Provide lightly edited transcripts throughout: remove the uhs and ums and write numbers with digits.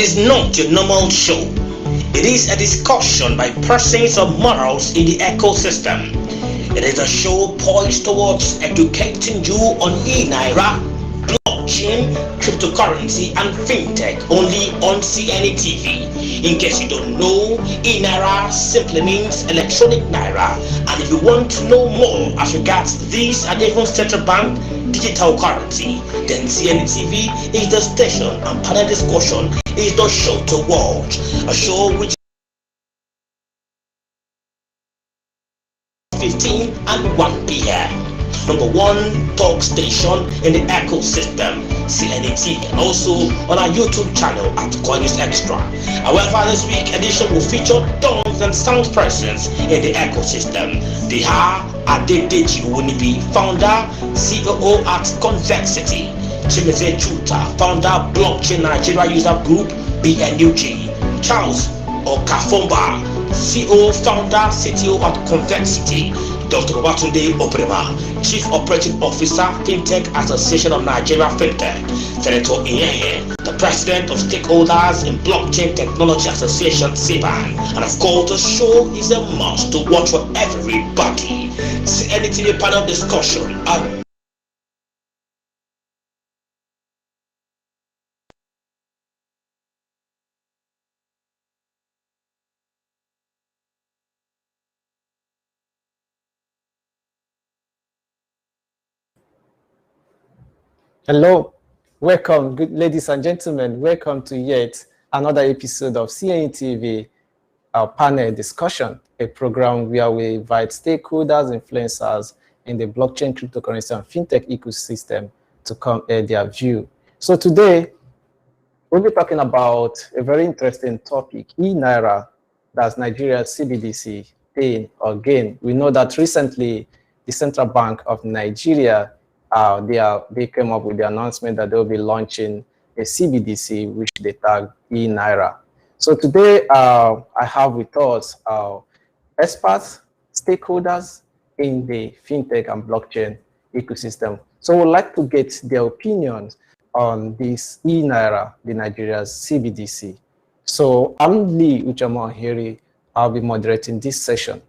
It is not your normal show. It is a discussion by persons of morals in the ecosystem. It is a show poised towards educating you on eNaira, blockchain, cryptocurrency, and fintech only on CNETv. In case you don't know, eNaira simply means electronic naira, and if you want to know more as regards these and even central bank digital currency, then CNETv is the station, and panel discussion is the show to watch. A show which 15 and 1 p.m. Number one talk station in the ecosystem, CNETv, and also on our YouTube channel at coexistence. However, this week edition will feature tones and sound presence in the ecosystem. They are Adedeji Wunibi, founder, COO at Convexity; Chimeze Chuta, founder, Blockchain Nigeria User Group, BNUG; Charles Okafomba, CEO, founder, CTO at Convexity; Dr. Babatunde Obrema, Chief Operating Officer, FINTECH Association of Nigeria FINTECH; Senator eNaira, the President of Stakeholders in Blockchain Technology Association, SEBAN. And of course, the show is a must to watch for everybody. CNETv panel discussion. Hello, welcome, good ladies and gentlemen. Welcome to yet another episode of CNETv, our panel discussion, a program where we invite stakeholders, influencers in the blockchain, cryptocurrency, and fintech ecosystem to come air their view. So today, we'll be talking about a very interesting topic, eNaira, that's Nigeria's CBDC, pain or gain. We know that recently, the Central Bank of Nigeria they came up with the announcement that they'll be launching a CBDC, which they tag eNaira. So today, I have with us experts, stakeholders in the fintech and blockchain ecosystem. So we'd like to get their opinions on this eNaira, the Nigeria's CBDC. So I'm Lee Uchamohiri. I'll be moderating this session.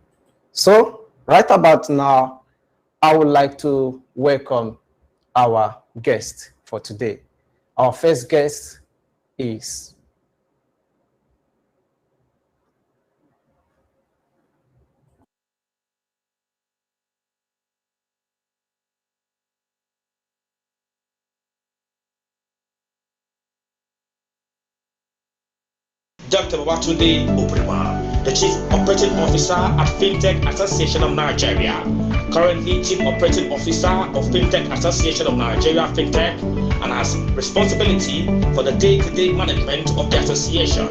So right about now, I would like to welcome our guest for today. Our first guest is Dr. Babatunde Obrema, the Chief Operating Officer at FINTECH Association of Nigeria, currently Chief Operating Officer of FINTECH Association of Nigeria FINTECH, and has responsibility for the day-to-day management of the association.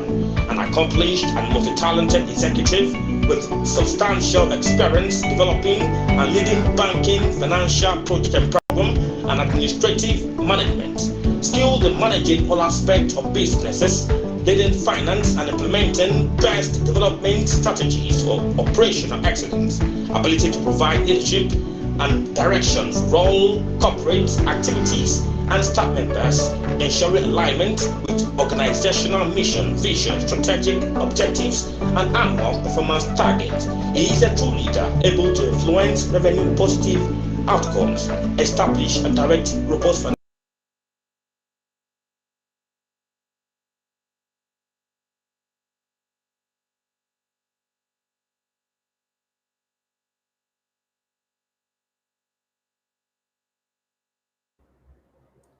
An accomplished and multi-talented executive with substantial experience developing and leading banking, financial, project and program, and administrative management, skilled in managing all aspects of businesses, leading finance and implementing best development strategies for operational excellence, ability to provide leadership and direction for all corporate activities and staff members, ensuring alignment with organizational mission, vision, strategic objectives, and annual performance targets. He is a true leader, able to influence revenue positive outcomes, establish and direct robust finance.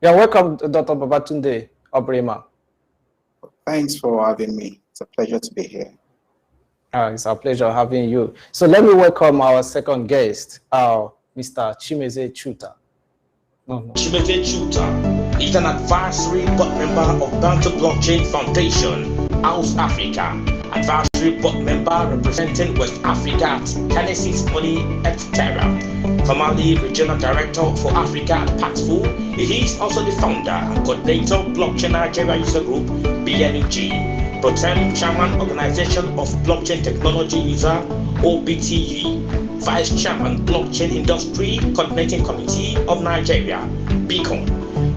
You're welcome, Dr. Babatunde Obrema. Thanks for having me. It's a pleasure to be here. It's our pleasure having you. So let me welcome our second guest, Mr. Chimeze Chuta. Chimeze Chuta is an advisory board member of Bantu Blockchain Foundation, House Africa, advisory board member representing West Africa at Genesis Money eNaira, formerly regional director for Africa at Paxful. He is also the founder and coordinator of Blockchain Nigeria User Group, BNUG, pro-tem chairman organization of Blockchain Technology User, OBTU, vice chairman Blockchain Industry Coordinating Committee of Nigeria, Beacon,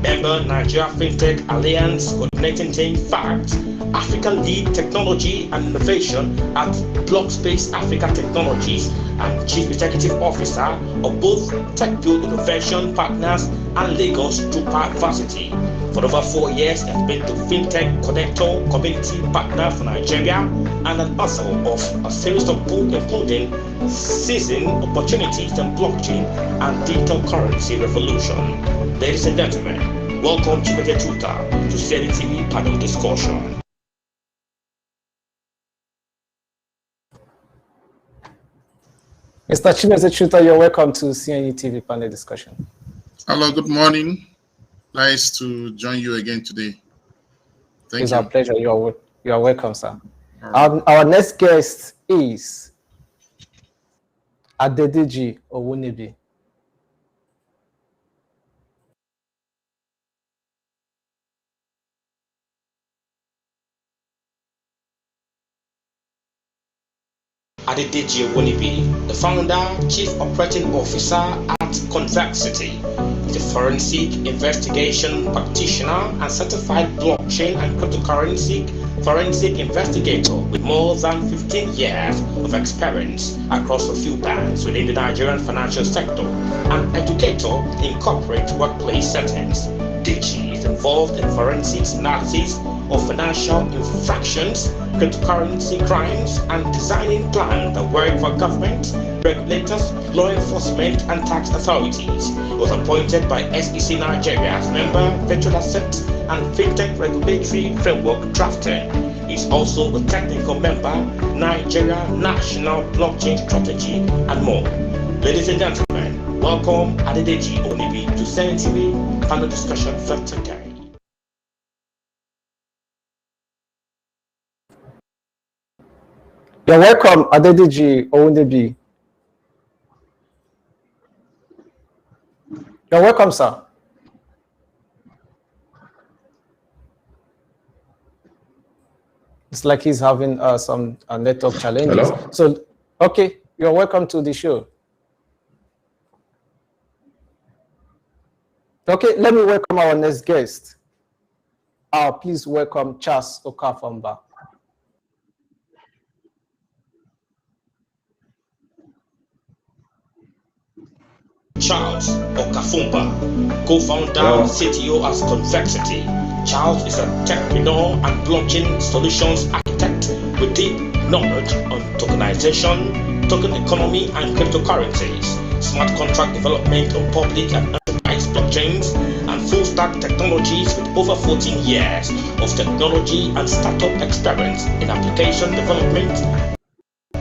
Member Nigeria FinTech Alliance Coordinating Team FACT, African Lead Technology and Innovation at Blockspace Africa Technologies, and Chief Executive Officer of both TechBuild Innovation Partners and Lagos Drupa Varsity. For over 4 years, he has been the FinTech Connector Community Partner for Nigeria and an author of a series of books including Seizing Opportunities in Blockchain and Digital Currency Revolution. Ladies and gentlemen, welcome to Media Tutor to CNETv panel discussion. Mr. Chimezie, you're welcome to CNETv panel discussion. Hello, good morning. Nice to join you again today. Thank you. It's our pleasure. You are welcome, sir. Right. Our next guest is Adedeji Owunibi. Adedeji Owunibi, the founder, Chief Operating Officer at Convexity, is a forensic investigation practitioner and certified blockchain and cryptocurrency forensic investigator with more than 15 years of experience across a few banks within the Nigerian financial sector, and educator in corporate workplace settings. Deji is involved in forensic analysis of financial infractions, cryptocurrency crimes, and designing plans that work for government, regulators, law enforcement, and tax authorities. He was appointed by SEC Nigeria as member, virtual asset, and fintech regulatory framework drafter. He is also a technical member, Nigeria National Blockchain Strategy, and more. Ladies and gentlemen, welcome Adedeji Owunibi to CNETv panel discussion for today. You're welcome, Adedeji Owunibi. You're welcome, sir. It's like he's having some network challenges. Hello? So, okay, you're welcome to the show. Okay, let me welcome our next guest. Please welcome Charles Okafamba. Charles Okafumba, co-founder and CTO at Convexity. Charles is a techpreneur and blockchain solutions architect with deep knowledge on tokenization, token economy, and cryptocurrencies, smart contract development on public and enterprise blockchains, and full-stack technologies with over 14 years of technology and startup experience in application development,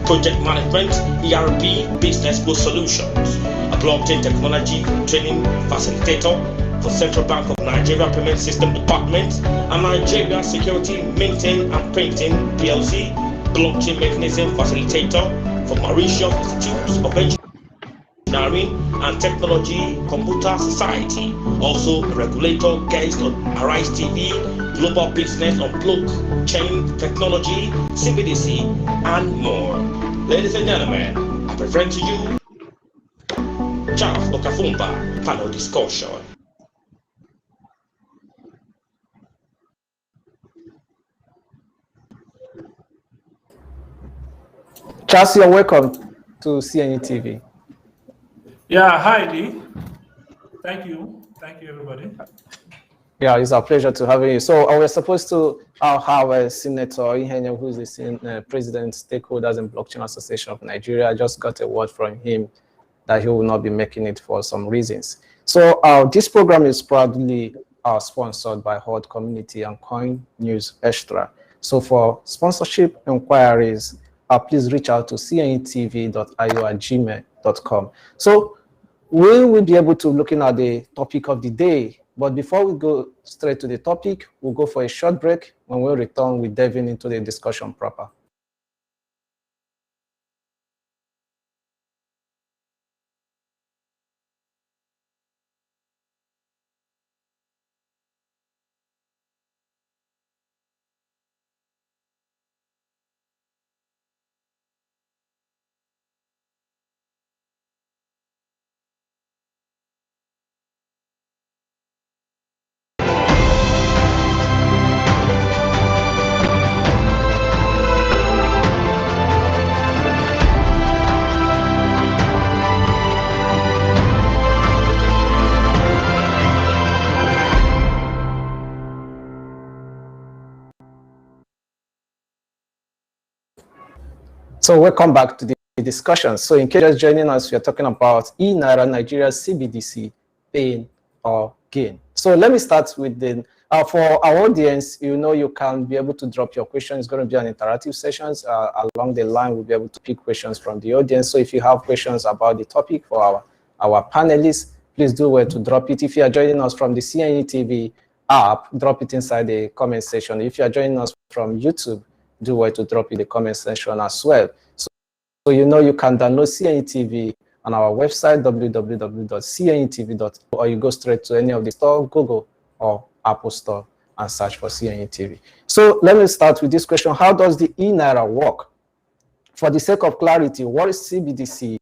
project management, ERP, business growth solutions, a blockchain technology training facilitator for Central Bank of Nigeria Payment System Department, and Nigeria Security Maintain and Printing PLC, blockchain mechanism facilitator for Mauritius Institutes of Engineering and Technology Computer Society, also a regulator guest on Arise TV, global business on blockchain technology, CBDC, and more. Ladies and gentlemen, I present to you Charles Okafumba panel discussion. Charles, you're welcome to CNETv. Yeah, hi, Lee. Thank you. Thank you, everybody. Yeah, it's our pleasure to have you. So we're supposed to have Senator Ihenya, who is the President, Stakeholders and Blockchain Association of Nigeria. I just got a word from him that he will not be making it for some reasons. So this program is proudly sponsored by Hot Community and Coin News Extra. So for sponsorship inquiries, please reach out to cnetv.io@gmail.com. So we will be able to looking at the topic of the day. But before we go straight to the topic, we'll go for a short break. When we return, we're diving into the discussion proper. So welcome back to the discussion. So in case you're just joining us, we are talking about eNaira, Nigeria's CBDC, pain or gain. So let me start with the, for our audience, you can be able to drop your questions. It's going to be an interactive sessions. Along the line, we'll be able to pick questions from the audience. So if you have questions about the topic for our panelists, please do well to drop it. If you are joining us from the CNETv app, drop it inside the comment section. If you are joining us from YouTube, do well to drop in the comment section as well. So you can download CNETv on our website, www.cnetv.org, or you go straight to any of the store, Google or Apple Store, and search for CNETv. So let me start with this question. How does the eNaira work? For the sake of clarity, what is CBDC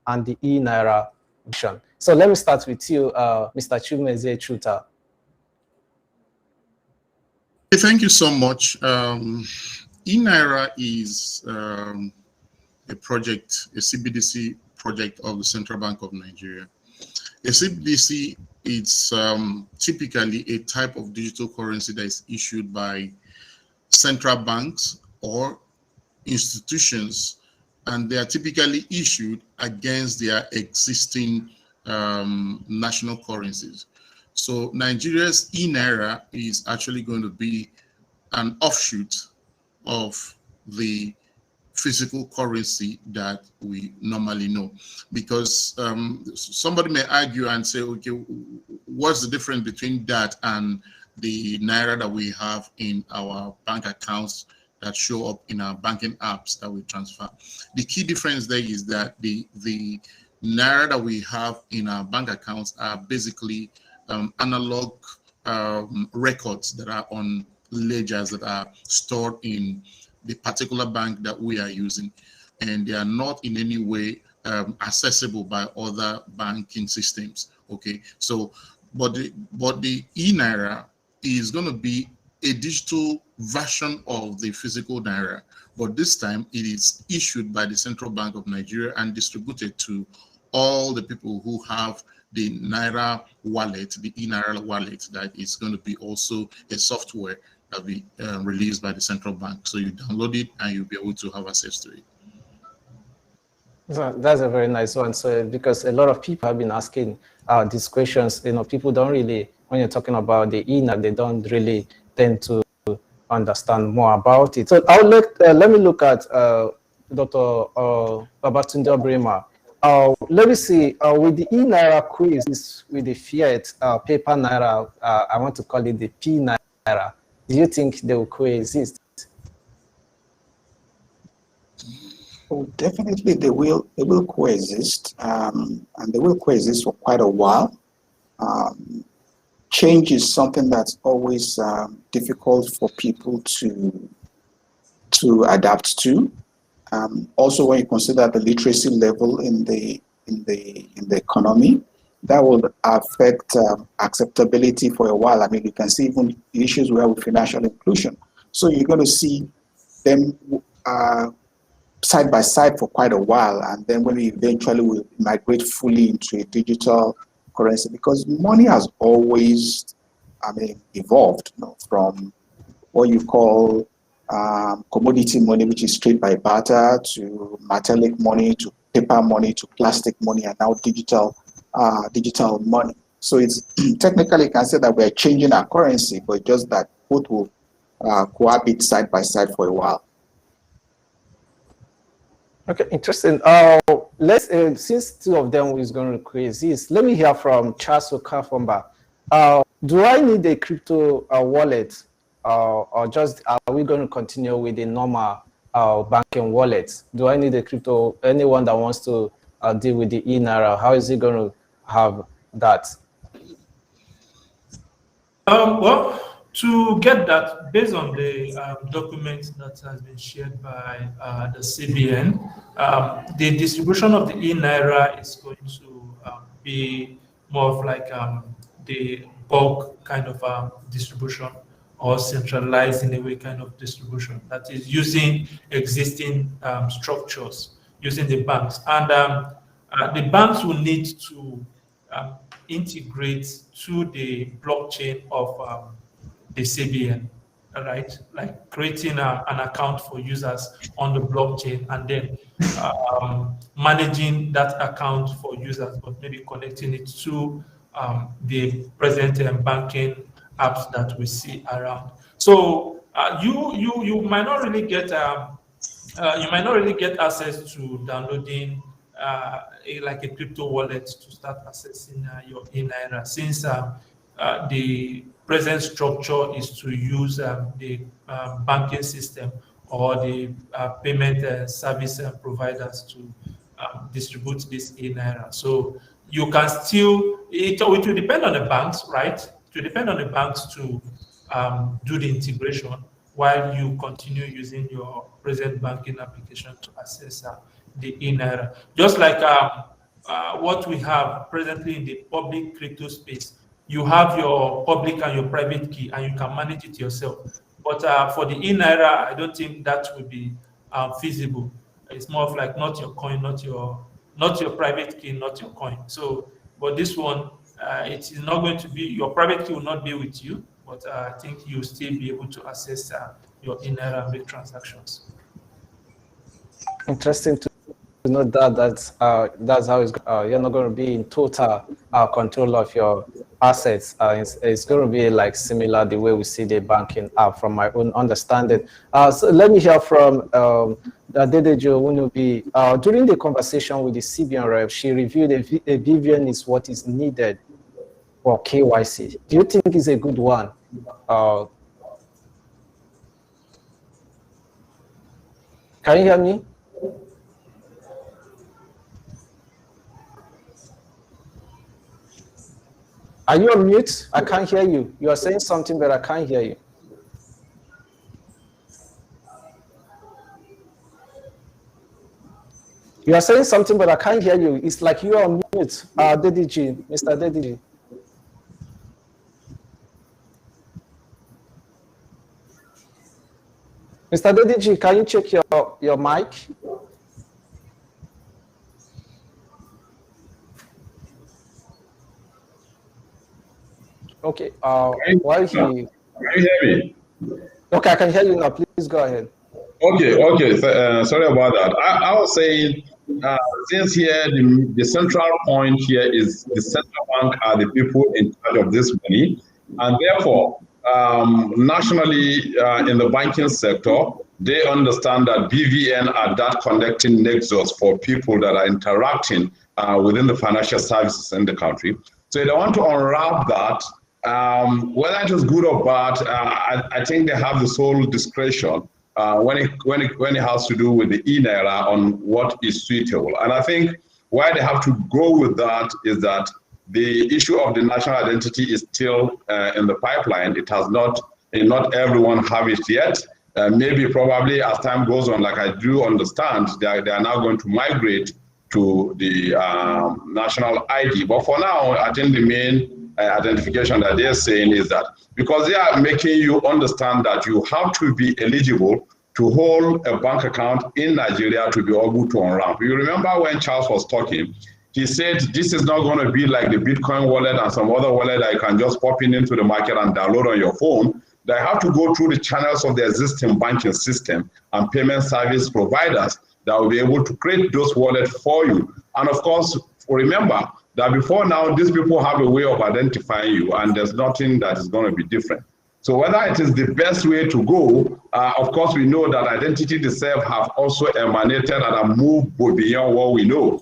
and the eNaira version? So let me start with you, Mr. Chumeze Chuta. Thank you so much. eNaira is a project, a CBDC project of the Central Bank of Nigeria. A CBDC is typically a type of digital currency that is issued by central banks or institutions, and they are typically issued against their existing national currencies. So Nigeria's eNaira is actually going to be an offshoot of the physical currency that we normally know, because somebody may argue and say, okay, what's the difference between that and the Naira that we have in our bank accounts that show up in our banking apps that we transfer? The key difference there is that the Naira that we have in our bank accounts are basically analog records that are on ledgers that are stored in the particular bank that we are using, and they are not in any way accessible by other banking systems. Okay, so but the eNaira is going to be a digital version of the physical Naira, but this time it is issued by the Central Bank of Nigeria and distributed to all the people who have the Naira wallet, the eNaira wallet, that is going to be also a software that will be released by the central bank. So you download it and you'll be able to have access to it. So that's a very nice one. So because a lot of people have been asking these questions, people don't really, when you're talking about the eNaira, they don't really tend to understand more about it. So I'll let me look at Dr. Babatunde Brema. Let me see, with the eNaira quiz, with the fiat paper Naira, I want to call it the p-Naira. Do you think they will coexist? Oh, definitely they will coexist, and they will coexist for quite a while. Change is something that's always difficult for people to adapt to. Also, when you consider the literacy level in the economy, that will affect acceptability for a while. I mean, you can see even issues where with financial inclusion. So you're going to see them side by side for quite a while, and then when we eventually will migrate fully into a digital currency, because money has always, evolved, from what you call commodity money, which is trade by barter, to metallic money, to paper money, to plastic money, and now digital money. So it's technically you can say that we're changing our currency, but just that both will cohabit side by side for a while. Okay, interesting. Let's since two of them is going to coexist, let me hear from Charles Okafomba. Do I need a crypto wallet, or just are we going to continue with the normal banking wallet? Do I need a crypto? Anyone that wants to deal with the eNaira, how is he going to have that? Well, to get that, based on the document that has been shared by the CBN, the distribution of the eNaira is going to be more of like the bulk kind of distribution, or centralized in a way kind of distribution that is using existing structures, using the banks. And the banks will need to integrate to the blockchain of the CBN. right? Like creating an account for users on the blockchain and then managing that account for users, but maybe connecting it to the present banking apps that we see around. So you might not really get access to downloading like a crypto wallet to start accessing your eNaira, since the present structure is to use the banking system or the payment service providers to distribute this eNaira. So you can still, it will depend on the banks, right? It will depend on the banks to do the integration while you continue using your present banking application to access the eNaira. Just like what we have presently in the public crypto space, you have your public and your private key, and you can manage it yourself. But for the eNaira, I don't think that would be feasible. It's more of like not your coin, not your private key, not your coin. So, but this one, it is not going to be, your private key will not be with you, but I think you'll still be able to access your eNaira and make transactions. Interesting to know that that's how it's you're not going to be in total control of your assets. It's going to be like similar the way we see the banking app from my own understanding. So let me hear from Adedejo Unubi. During the conversation with the CBN rep, she reviewed a BVN is what is needed for KYC. Do you think it's a good one? Can you hear me? Are you on mute? I can't hear you. You are saying something, but I can't hear you. You are saying something, but I can't hear you. It's like you are on mute. DDG, Mr. DDG. Mr. DDG, can you check your mic? Okay. While he. Can you hear me? Okay, I can hear you now. Please go ahead. Okay. Sorry about that. I was saying, since here the central point here is the central bank are the people in charge of this money, and therefore nationally in the banking sector, they understand that BVN are that connecting nexus for people that are interacting within the financial services in the country. So they want to unwrap that. Whether it is good or bad, I think they have the sole discretion when it has to do with the eNaira on what is suitable. And I think why they have to go with that is that the issue of the national identity is still in the pipeline. It has not everyone have it yet. Maybe probably as time goes on, like I do understand, they are now going to migrate to the national ID. But for now, I think the main identification that they're saying is that because they are making you understand that you have to be eligible to hold a bank account in Nigeria to be able to unwrap. You remember when Charles was talking, he said this is not going to be like the Bitcoin wallet and some other wallet that you can just pop into the market and download on your phone. They have to go through the channels of the existing banking system and payment service providers that will be able to create those wallets for you. And of course, remember that before now, these people have a way of identifying you, and there's nothing that is going to be different. So whether it is the best way to go, of course, we know that identity itself have also emanated and have moved beyond what we know.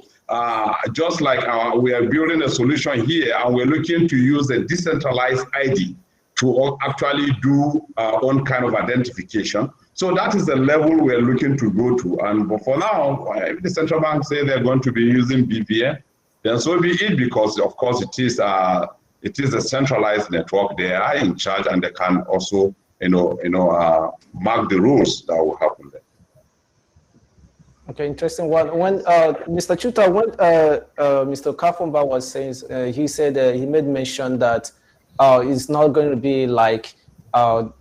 Just like we are building a solution here, and we're looking to use a decentralized ID to actually do our own kind of identification. So that is the level we're looking to go to. And but for now, if the central bank say they're going to be using BVN, then so be it, because of course it is a centralized network. They are in charge, and they can also mark the rules that will happen there. Okay, interesting one. When Mr. Chuta, when Mr. Kafumba was saying, he said he made mention that it's not going to be like other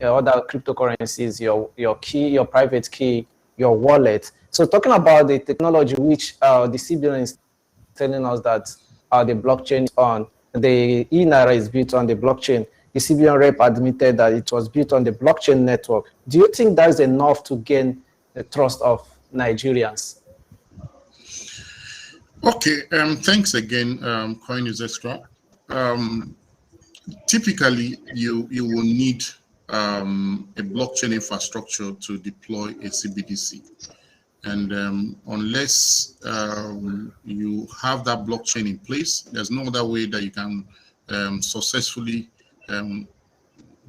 cryptocurrencies, your key, your private key, your wallet. So talking about the technology which the CBN is telling us that the blockchain is on, the eNaira is built on the blockchain. the CBN rep admitted that it was built on the blockchain network. Do you think that is enough to gain the trust of Nigerians? Okay, thanks again, Coin is Extra. Typically, you will need a blockchain infrastructure to deploy a CBDC. And unless you have that blockchain in place, there's no other way that you can successfully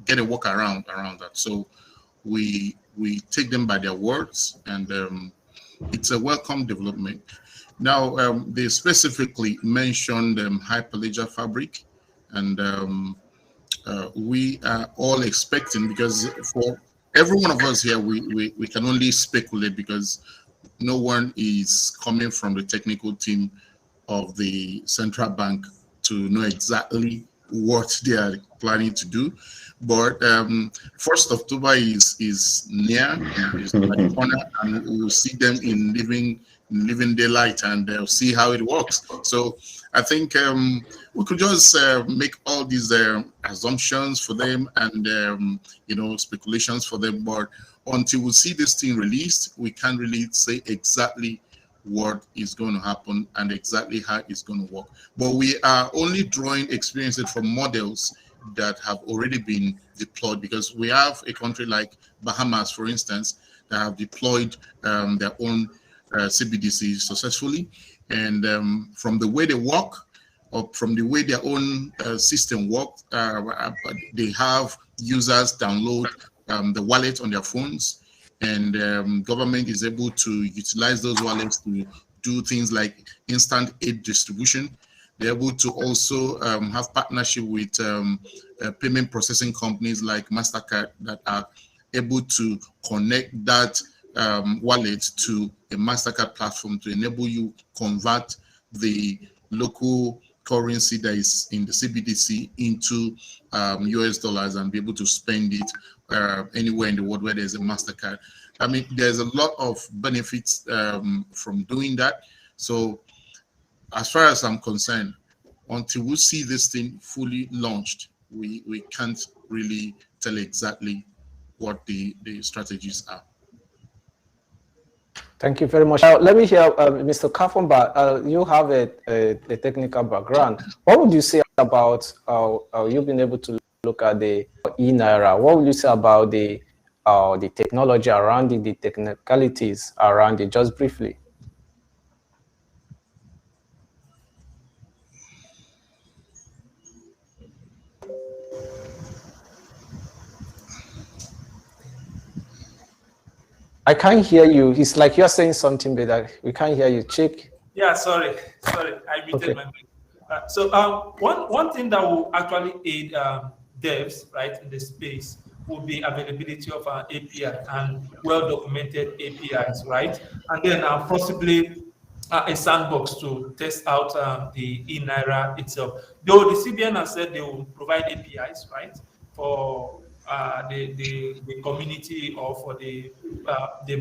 get a workaround around that. So we take them by their words, and it's a welcome development. Now, they specifically mentioned Hyperledger Fabric, and we are all expecting, because for every one of us here, we can only speculate because no one is coming from the technical team of the central bank to know exactly what they are planning to do. But 1st October is near, is like the corner, and we'll see them in living daylight, and see how it works. So I think we could just make all these assumptions for them and speculations for them, but until we see this thing released, we can't really say exactly what is going to happen and exactly how it's going to work. But we are only drawing experiences from models that have already been deployed, because we have a country like Bahamas, for instance, that have deployed their own CBDC successfully, and from the way they work, or from the way their own system works, they have users download the wallet on their phones, and government is able to utilize those wallets to do things like instant aid distribution. They're able to also have partnership with payment processing companies like MasterCard that are able to connect that wallet to a MasterCard platform to enable you convert the local currency that is in the CBDC into US dollars and be able to spend it anywhere in the world where there's a MasterCard. I mean, there's a lot of benefits from doing that. So as far as I'm concerned, until we see this thing fully launched, we can't really tell exactly what the strategies are. Thank you very much. Let me hear Mr. Kafumba. You have a technical background. What would you say about you've been able to look at the eNaira? What would you say about the technology around it, the technicalities around it, just briefly? I can't hear you. It's like you're saying something, but we can't hear you. Check. Yeah, sorry. I muted my mic. So one thing that will actually aid devs, right, in the space will be availability of an API and well-documented APIs, right? And then possibly a sandbox to test out the eNaira itself. Though the CBN has said they will provide APIs, right, for the community or for the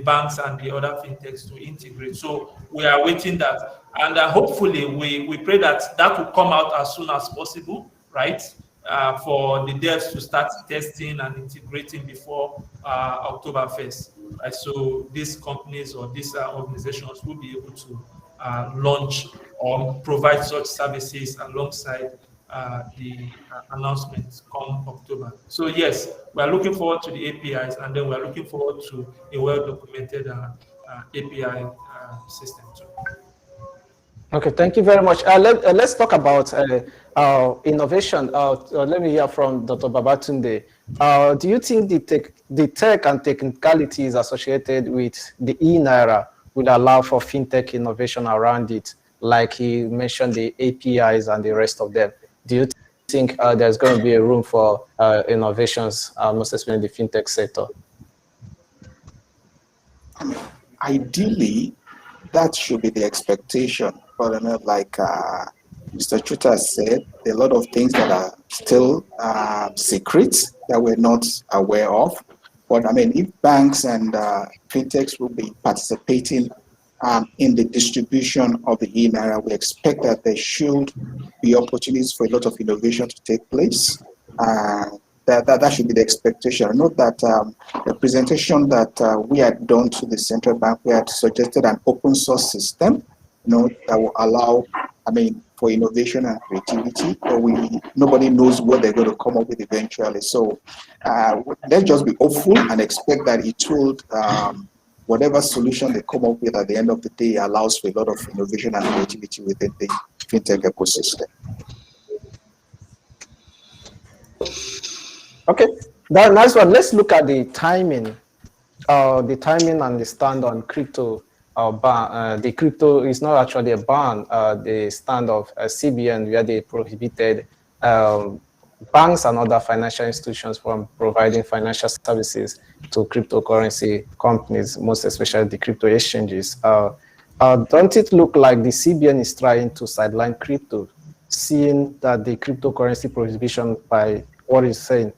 banks and the other fintechs to integrate. So we are waiting that, and hopefully we pray that will come out as soon as possible, right? For the devs to start testing and integrating before October 1st. Right? So these companies or these organizations will be able to launch or provide such services alongside the announcements come October. So yes, we are looking forward to the APIs, and then we are looking forward to a well-documented API system too. Okay, thank you very much. Let's talk about innovation. Let me hear from Dr. Babatunde. Do you think the tech and technicalities associated with the eNaira would allow for fintech innovation around it, like he mentioned the APIs and the rest of them? Do you think there's going to be a room for innovations, most especially in the fintech sector? Ideally, that should be the expectation. But like Mr. Chuta said, there are a lot of things that are still secrets that we're not aware of. But I mean, if banks and fintechs will be participating in the distribution of the eNaira, we expect that there should be opportunities for a lot of innovation to take place. That should be the expectation. Note that the presentation that we had done to the central bank, we had suggested an open source system, that will allow, for innovation and creativity, but nobody knows what they're going to come up with eventually. So let's just be hopeful and expect that it will, whatever solution they come up with at the end of the day, allows for a lot of innovation and creativity within the fintech ecosystem. Okay, that nice one. Let's look at the timing and the stand on crypto. The crypto is not actually a ban. The stand of CBN, where they prohibited banks and other financial institutions from providing financial services to cryptocurrency companies, most especially the crypto exchanges. Don't it look like the CBN is trying to sideline crypto, seeing that the cryptocurrency prohibition, by what it's saying,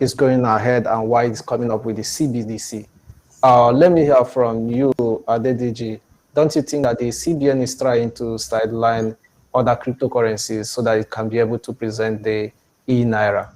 is going ahead, and why it's coming up with the CBDC? Let me hear from you, Adediji. Don't you think that the CBN is trying to sideline other cryptocurrencies so that it can be able to present the e-naira?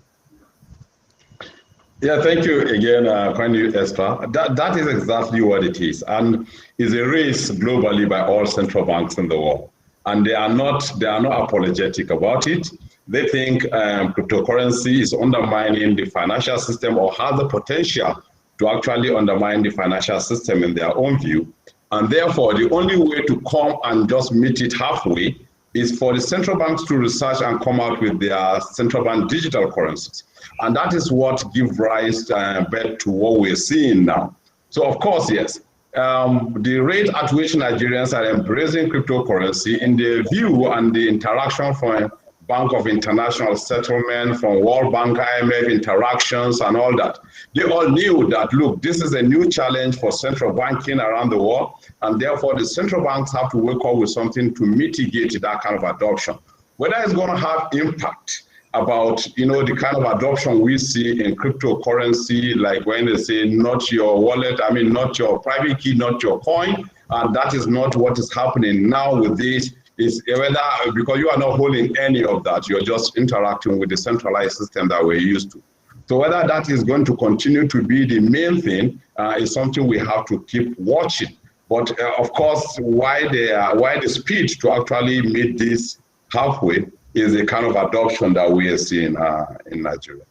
Yeah, thank you again, Esther. That is exactly what it is, and is a race globally by all central banks in the world, and they are not apologetic about it. They think cryptocurrency is undermining the financial system, or has the potential to actually undermine the financial system in their own view. And therefore, the only way to come and just meet it halfway is for the central banks to research and come out with their central bank digital currencies. And that is what gives rise back to what we're seeing now. So of course, yes, the rate at which Nigerians are embracing cryptocurrency, in the view and the interaction from Bank of International Settlement, from World Bank, IMF interactions and all that, they all knew that, look, this is a new challenge for central banking around the world, and therefore the central banks have to wake up with something to mitigate that kind of adoption. Whether it's going to have impact about, the kind of adoption we see in cryptocurrency, like when they say not your wallet, not your private key, not your coin, and that is not what is happening now with this. Is whether, because you are not holding any of that, you're just interacting with the centralized system that we're used to. So whether that is going to continue to be the main thing is something we have to keep watching. But of course, why the speed to actually meet this halfway is a kind of adoption that we are seeing in Nigeria.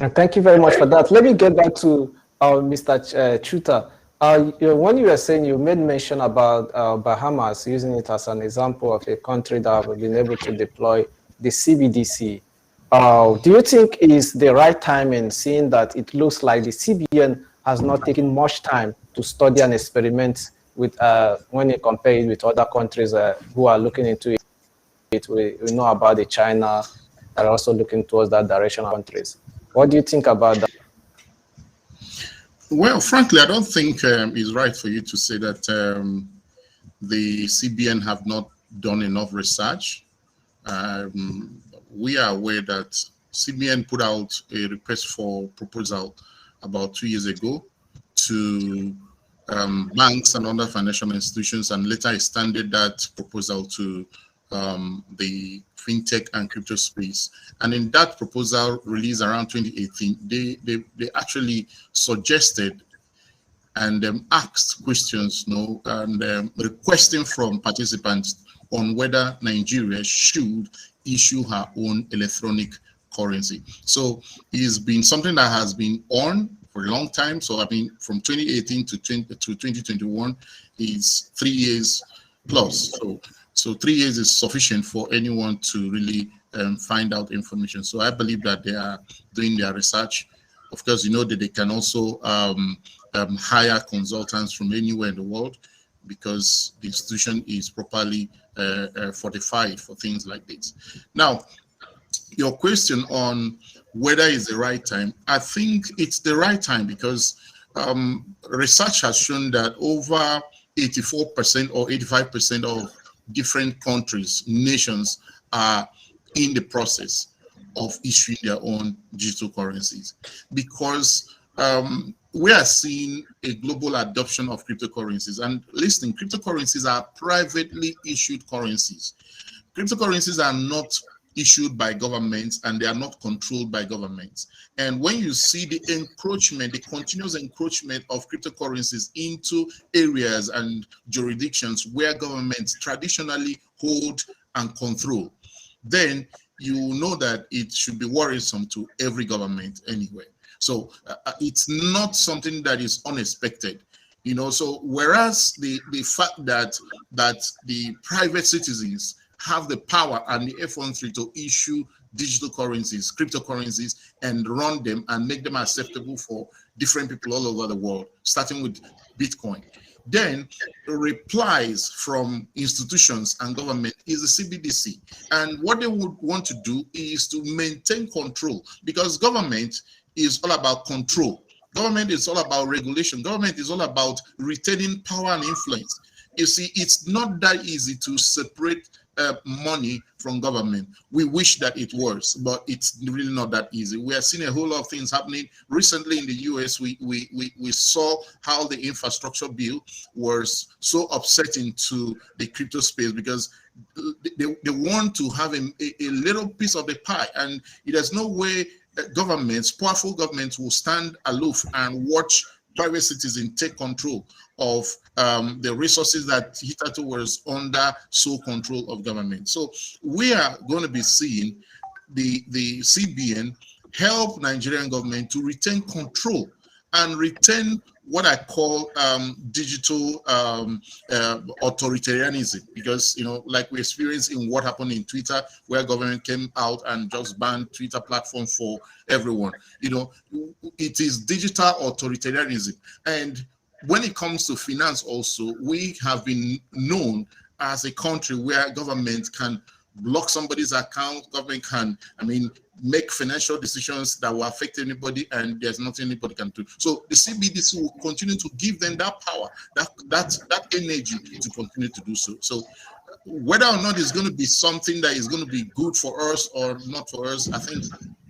And thank you very much for that. Let me get back to Mr. Chuta. When you were saying, you made mention about Bahamas, using it as an example of a country that have been able to deploy the CBDC. Do you think is the right time, in seeing that it looks like the CBN has not taken much time to study and experiment with when you compare it with other countries who are looking into it? We know about the China that are also looking towards that direction of countries. What do you think about that? Well, frankly, I don't think it's right for you to say that the CBN have not done enough research. We are aware that CBN put out a request for proposal about 2 years ago to banks and other financial institutions, and later extended that proposal to the fintech and crypto space. And in that proposal released around 2018, they actually suggested and asked questions, and requesting from participants on whether Nigeria should issue her own electronic currency. So it's been something that has been on for a long time. So from 2018 to 2021 is 3 years plus. So 3 years is sufficient for anyone to really find out information. So I believe that they are doing their research. Of course, that they can also hire consultants from anywhere in the world, because the institution is properly fortified for things like this. Now, your question on whether it's the right time, I think it's the right time, because research has shown that over 84% or 85% of different countries, nations, are in the process of issuing their own digital currencies, because we are seeing a global adoption of cryptocurrencies. And listen, cryptocurrencies are privately issued currencies. Cryptocurrencies are not issued by governments and they are not controlled by governments. And when you see the encroachment, the continuous encroachment of cryptocurrencies into areas and jurisdictions where governments traditionally hold and control, then you know that it should be worrisome to every government anyway. So it's not something that is unexpected. You know, so whereas the fact that the private citizens have the power and the effrontery to issue digital currencies, cryptocurrencies, and run them and make them acceptable for different people all over the world, starting with Bitcoin. Then replies from institutions and government is the CBDC. And what they would want to do is to maintain control, because government is all about control. Government is all about regulation. Government is all about retaining power and influence. You see, it's not that easy to separate money from government. We wish that it was, but it's really not that easy. We have seen a whole lot of things happening. Recently in the US, we saw how the infrastructure bill was so upsetting to the crypto space, because they want to have a little piece of the pie, and there's no way governments, powerful governments, will stand aloof and watch private citizens take control of the resources that hitherto was under sole control of government. So we are going to be seeing the CBN help Nigerian government to retain control and retain what I call digital authoritarianism, because, you know, like we experienced in what happened in Twitter, where government came out and just banned Twitter platform for everyone. You know, it is digital authoritarianism. And when it comes to finance also, we have been known as a country where government can block somebody's account, government can, make financial decisions that will affect anybody, and there's nothing anybody can do. So the CBDC will continue to give them that power, that energy to continue to do so. So whether or not it's going to be something that is going to be good for us or not for us, I think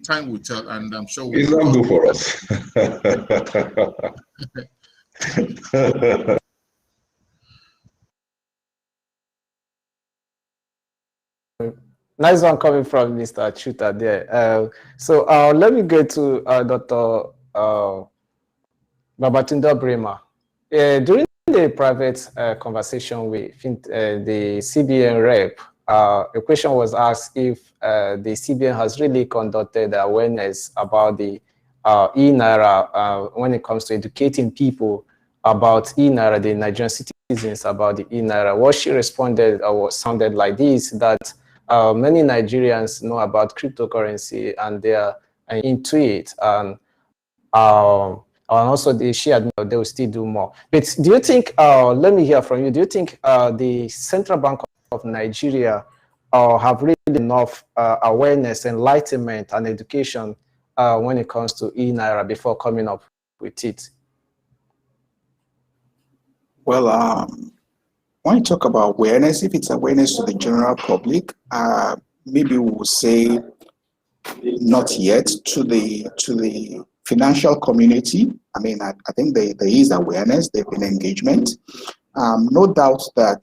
time will tell, and I'm sure it's not good for us. Nice one coming from Mr. Chuta there. So let me go to Dr. Babatunde Bremer. During the private conversation with the CBN rep, a question was asked if the CBN has really conducted awareness about the e-naira when it comes to educating people about e-naira, the Nigerian citizens about the e-naira. What she responded sounded like this, that many Nigerians know about cryptocurrency and they are into it, and also she admitted they will still do more. But do you think, let me hear from you, do you think the Central Bank of Nigeria have really enough awareness, enlightenment, and education when it comes to e-naira before coming up with it? Well, when you talk about awareness, if it's awareness to the general public, maybe we will say not yet. To the financial community, I think there is awareness, there's been engagement. No doubt that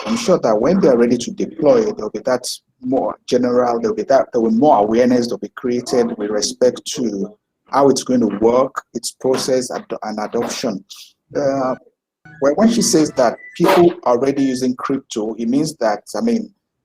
I'm sure that when they're ready to deploy, there'll be that more general, there will be more awareness that will be created with respect to how it's going to work, its process and adoption. When she says that people are already using crypto, it means that,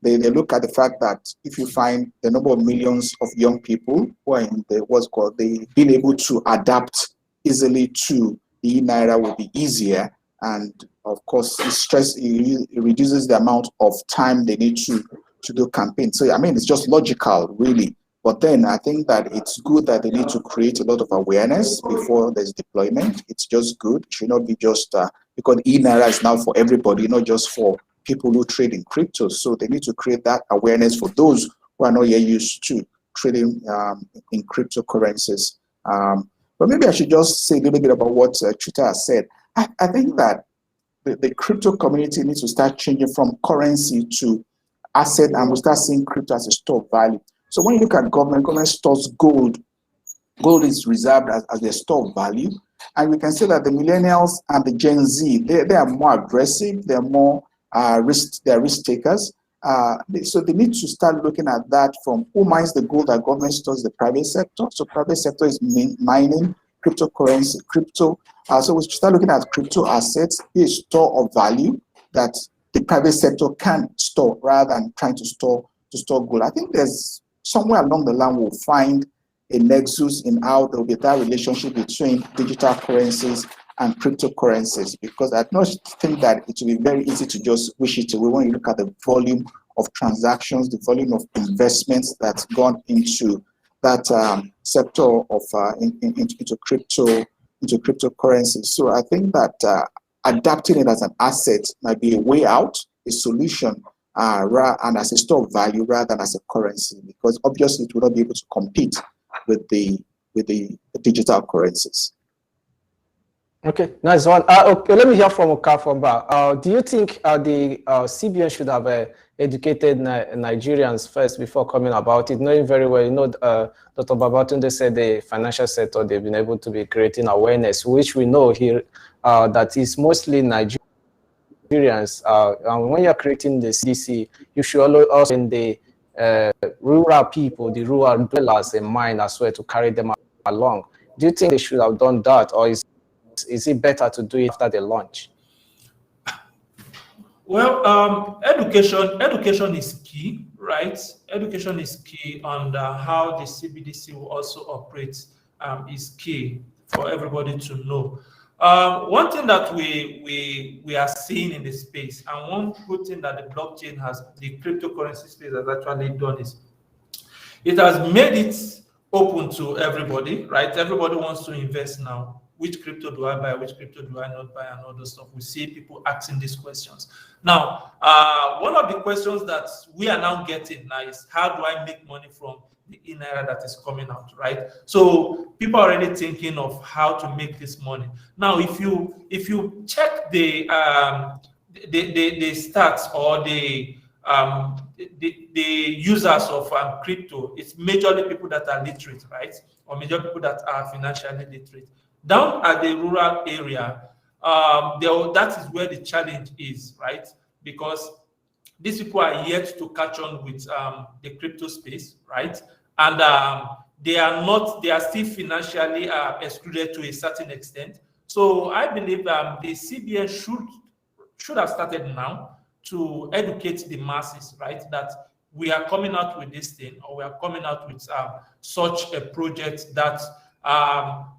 they look at the fact that if you find the number of millions of young people who are in the being able to adapt easily to the e-naira will be easier. And of course, it reduces the amount of time they need to do campaigns. So, it's just logical, really. But then I think that it's good that they need to create a lot of awareness before there's deployment. It's just good. It should not be just because e-naira is now for everybody, not just for people who trade in crypto. So they need to create that awareness for those who are not yet used to trading in cryptocurrencies. But maybe I should just say a little bit about what Chuta has said. I think that the crypto community needs to start changing from currency to asset, and we'll start seeing crypto as a store of value. So when you look at government stores gold. Gold is reserved as their store of value. And we can say that the millennials and the Gen Z, they are more aggressive, they're more risk takers. So they need to start looking at that from who mines the gold that government stores, the private sector. So private sector is mining cryptocurrency, so we should start looking at crypto assets, a store of value that the private sector can store rather than trying to store gold. I think there's somewhere along the line we'll find a nexus in how there will be that relationship between digital currencies and cryptocurrencies, because I don't think that it will be very easy to just wish it away when you look at the volume of transactions, the volume of investments that's gone into that sector of into cryptocurrency. So I think that adapting it as an asset might be a way out, a solution, and as a store of value rather than as a currency, because obviously it will not be able to compete with the digital currencies. Okay, nice one. Okay, let me hear from Okafomba. Do you think the CBN should have educated Nigerians first before coming about it, knowing very well, Dr. Babatunde said the financial sector, they've been able to be creating awareness, which we know here that is mostly Nigerians. And when you're creating the CDC, you should also in the rural people, the rural dwellers in mind as well, to carry them along. Do you think they should have done that, or is it better to do it after the launch? Well, education is key, right? Education is key on how the CBDC will also operate is key for everybody to know. One thing that we are seeing in the space, and one good thing that the blockchain has, the cryptocurrency space has actually done is it has made it open to everybody, right? Everybody wants to invest now. Which crypto do I buy? Which crypto do I not buy? And all those stuff. We see people asking these questions. Now, one of the questions that we are now getting now is, how do I make money from the eNaira that is coming out, right? So people are already thinking of how to make this money. Now, if you check the stats or the users of crypto, it's majorly people that are literate, right? Or majorly people that are financially literate. Down at the rural area, that is where the challenge is, right? Because these people are yet to catch on with the crypto space, right? And they are still financially excluded to a certain extent. So I believe the CBN should have started now to educate the masses, right? That we are coming out with this thing, or we are coming out with such a project that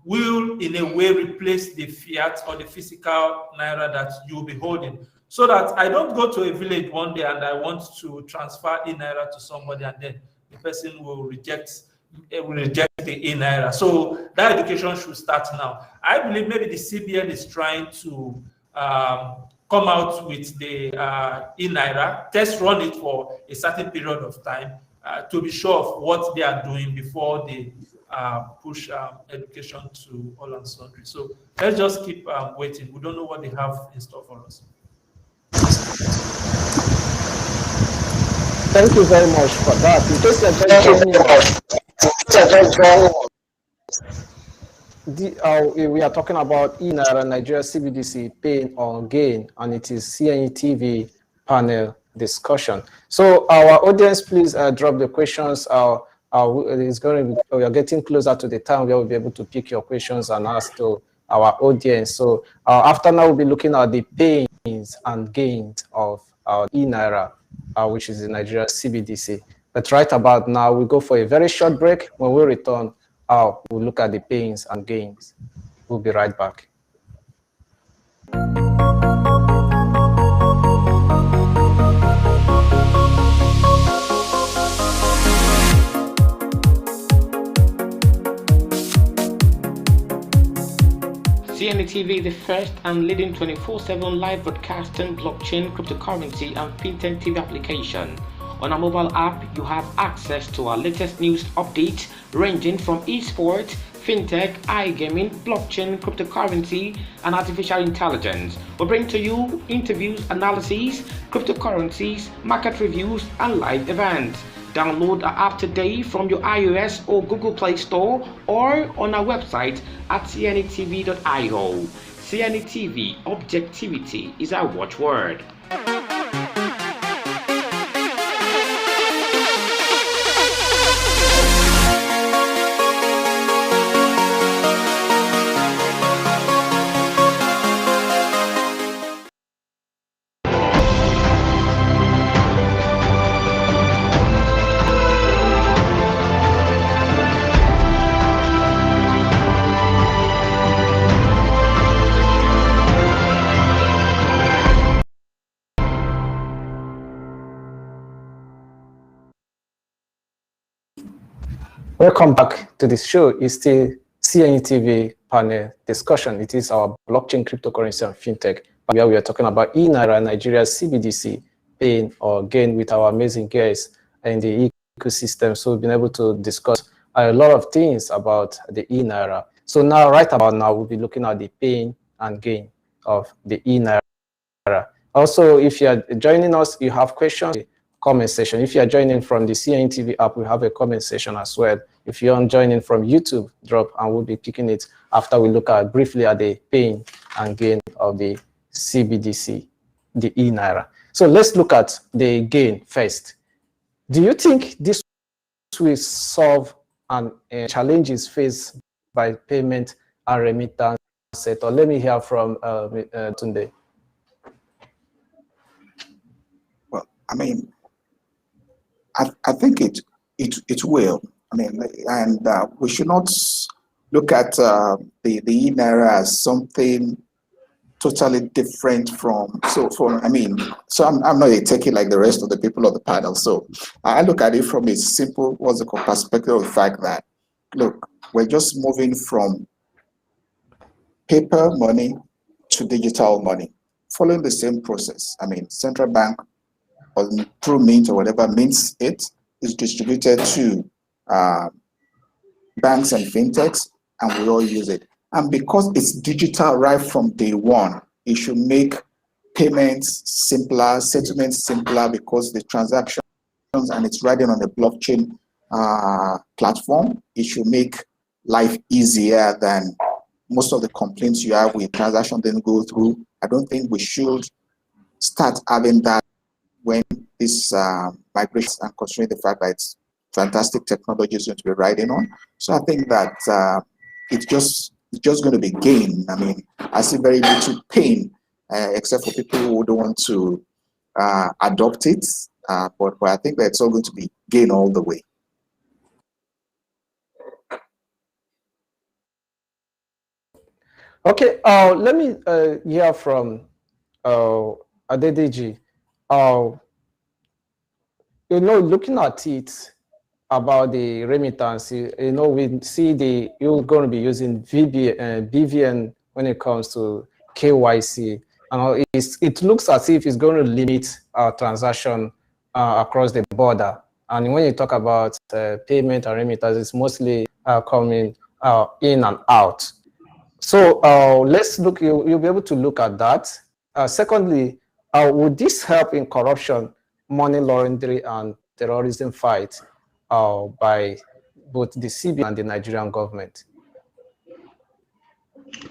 will in a way replace the fiat or the physical naira that you'll be holding, so that I don't go to a village one day and I want to transfer eNaira to somebody and then the person will reject the eNaira. So that education should start now. I believe maybe the CBN is trying to come out with the eNaira, test run it for a certain period of time to be sure of what they are doing before they push education to all and sundry. So let's just keep waiting. We don't know what they have in store for us. Thank you very much for that. In case you're just joining us, we are talking about eNaira Nigeria CBDC Pain or Gain, and it is CNETv panel discussion. So our audience, please drop the questions. We are getting closer to the time where we'll be able to pick your questions and ask to our audience. So after now, we'll be looking at the pains and gains of our eNaira, which is the Nigeria CBDC. But right about now, we go for a very short break. When we return, we'll look at the pains and gains. We'll be right back. CNETv, the first and leading 24/7 live broadcasting blockchain, cryptocurrency, and fintech TV application. On our mobile app, you have access to our latest news updates ranging from esports, fintech, iGaming, blockchain, cryptocurrency, and artificial intelligence. We bring to you interviews, analyses, cryptocurrencies, market reviews, and live events. Download our app today from your iOS or Google Play Store or on our website at cnetv.io. CNETv, objectivity is our watchword. Welcome back to the show. It's still CNETv panel discussion. It is our blockchain, cryptocurrency, and fintech, where we are talking about eNaira, Nigeria's CBDC, pain or gain with our amazing guests in the ecosystem. So we've been able to discuss a lot of things about the eNaira. So now, right about now, we'll be looking at the pain and gain of the eNaira. Also, if you are joining us, you have questions, comment section. If you are joining from the CNETv app, we have a comment section as well. If you're joining from YouTube, drop, and we'll be picking it after we look at briefly at the pain and gain of the CBDC, the eNaira. So let's look at the gain first. Do you think this will solve challenges faced by payment and remittance sector? Let me hear from Tunde. Well, I mean, I think it will. I mean, and we should not look at the eNaira as something totally different from. So I'm not a techie like the rest of the people on the panel. So I look at it from a simple, perspective of the fact that, look, we're just moving from paper money to digital money, following the same process. I mean, central bank or through Mint or whatever means it is distributed to banks and fintechs, and we all use it. And because it's digital right from day one, it should make payments simpler, settlements simpler, because the transactions and it's riding on a blockchain platform. It should make life easier than most of the complaints you have with transactions didn't go through. I don't think we should start having that when this migration, and considering the fact that it's fantastic technology is going to be riding on. So I think that it's just going to be gain. I mean, I see very little pain, except for people who don't want to adopt it. But I think that it's all going to be gain all the way. Okay, let me hear from Adedeji. Looking at it about the remittance, we see you're going to be using BVN when it comes to KYC, and it looks as if it's going to limit our transaction across the border. And when you talk about payment and remittance, it's mostly coming in and out. So let's look. You'll be able to look at that. Secondly, would this help in corruption, money laundering, and terrorism fight by both the CBN and the Nigerian government?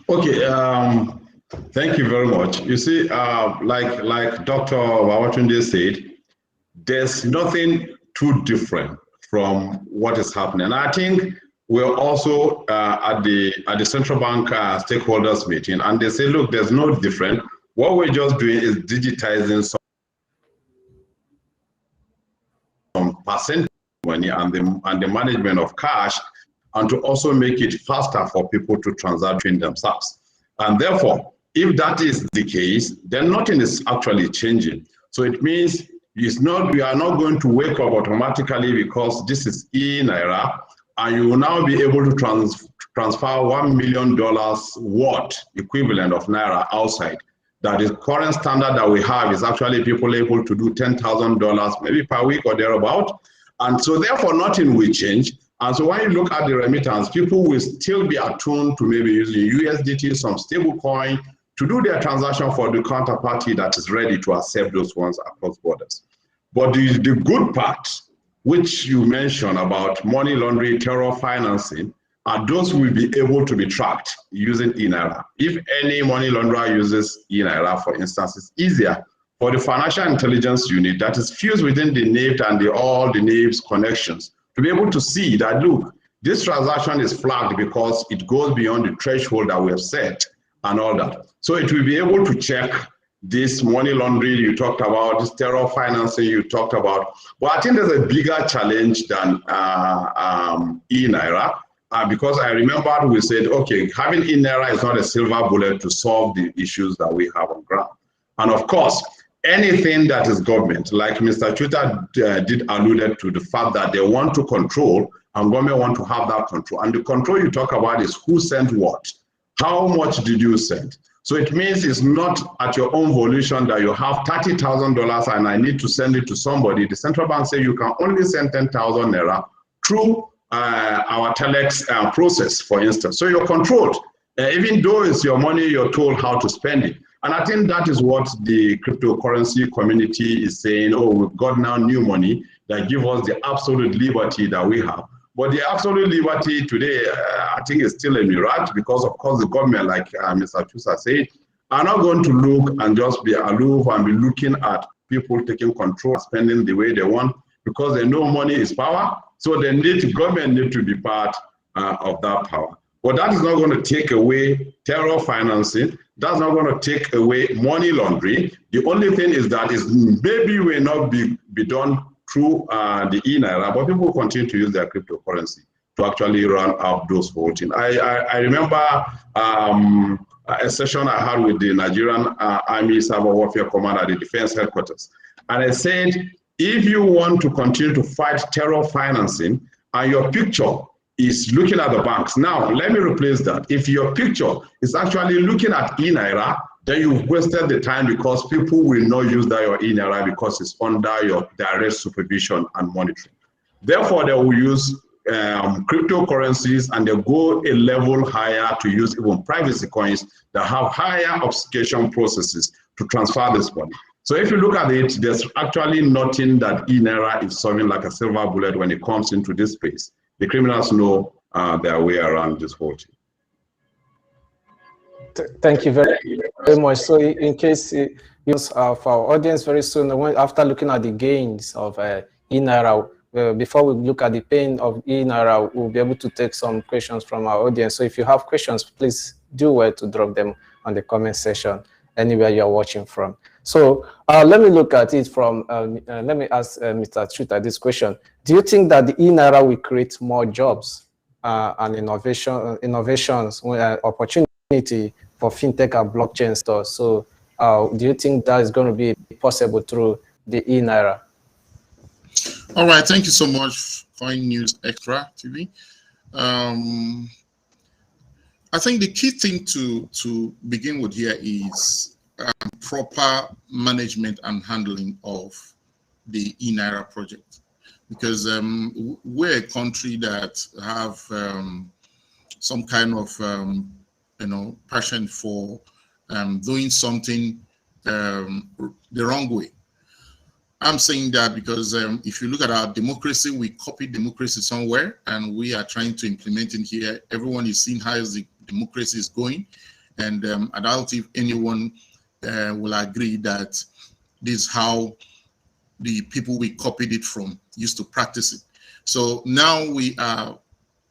Okay, thank you very much. You see, like Dr. Wawatunde said, there's nothing too different from what is happening. And I think we're also at the central bank stakeholders meeting, and they say, look, there's no different. What we're just doing is digitizing some percent money and the management of cash, and to also make it faster for people to transact between themselves. And therefore, if that is the case, then nothing is actually changing. So it means we are not going to wake up automatically because this is eNaira, and you will now be able to transfer $1 million WAT equivalent of Naira outside. That is current standard that we have is actually people able to do $10,000 maybe per week or thereabout. And so therefore nothing will change. And so when you look at the remittance, people will still be attuned to maybe using USDT, some stable coin, to do their transaction for the counterparty that is ready to accept those ones across borders. But the good part, which you mentioned about money laundering, terror financing, those will be able to be tracked using eNaira. If any money launderer uses eNaira, for instance, it's easier for the financial intelligence unit that is fused within the NAVE and all the NAVE's connections to be able to see that, look, this transaction is flagged because it goes beyond the threshold that we have set and all that. So it will be able to check this money laundering you talked about, this terror financing you talked about. But I think there's a bigger challenge than eNaira. Because I remember we said, okay, having eNaira is not a silver bullet to solve the issues that we have on ground. And of course, anything that is government, like Mr. Chuta did alluded to the fact that they want to control and government want to have that control. And the control you talk about is who sent what, how much did you send. So it means it's not at your own volition that you have $30,000 and I need to send it to somebody. The central bank says you can only send 10,000 naira through our telex process, for instance. So you're controlled. Even though it's your money, you're told how to spend it. And I think that is what the cryptocurrency community is saying. Oh, we've got now new money that give us the absolute liberty that we have. But the absolute liberty today, I think, is still a mirage because, of course, the government, like Mr. Chusa said, are not going to look and just be aloof and be looking at people taking control, spending the way they want, because they know money is power. So government need to be part of that power. But that is not going to take away terror financing. That's not going to take away money laundering. The only thing is that maybe will not be done through the eNaira, but people will continue to use their cryptocurrency to actually run out those voting. I remember a session I had with the Nigerian Army Cyber Warfare Command at the Defense Headquarters. And I said, if you want to continue to fight terror financing and your picture is looking at the banks. Now, let me replace that. If your picture is actually looking at eNaira, then you've wasted the time because people will not use that your eNaira because it's under your direct supervision and monitoring. Therefore, they will use cryptocurrencies and they go a level higher to use even privacy coins that have higher obfuscation processes to transfer this money. So if you look at it, there's actually nothing that eNaira is solving like a silver bullet when it comes into this space. The criminals know their way around this whole thing. Thank you very much. So in case for our audience very soon, after looking at the gains of eNaira, before we look at the pain of eNaira, we'll be able to take some questions from our audience. So if you have questions, please do well to drop them on the comment section anywhere you're watching from. So let me look at it from, let me ask Mr. Chuta this question. Do you think that the eNaira will create more jobs and innovations, opportunity for fintech and blockchain stores? So do you think that is going to be possible through the eNaira? All right, thank you so much, Coin News Extra TV. I think the key thing to begin with here is proper management and handling of the eNaira project, because we're a country that have some kind of passion for doing something the wrong way. I'm saying that because if you look at our democracy, we copied democracy somewhere and we are trying to implement it here. Everyone is seeing how the democracy is going, and I doubt if anyone will agree that this is how the people we copied it from used to practice it. So now we are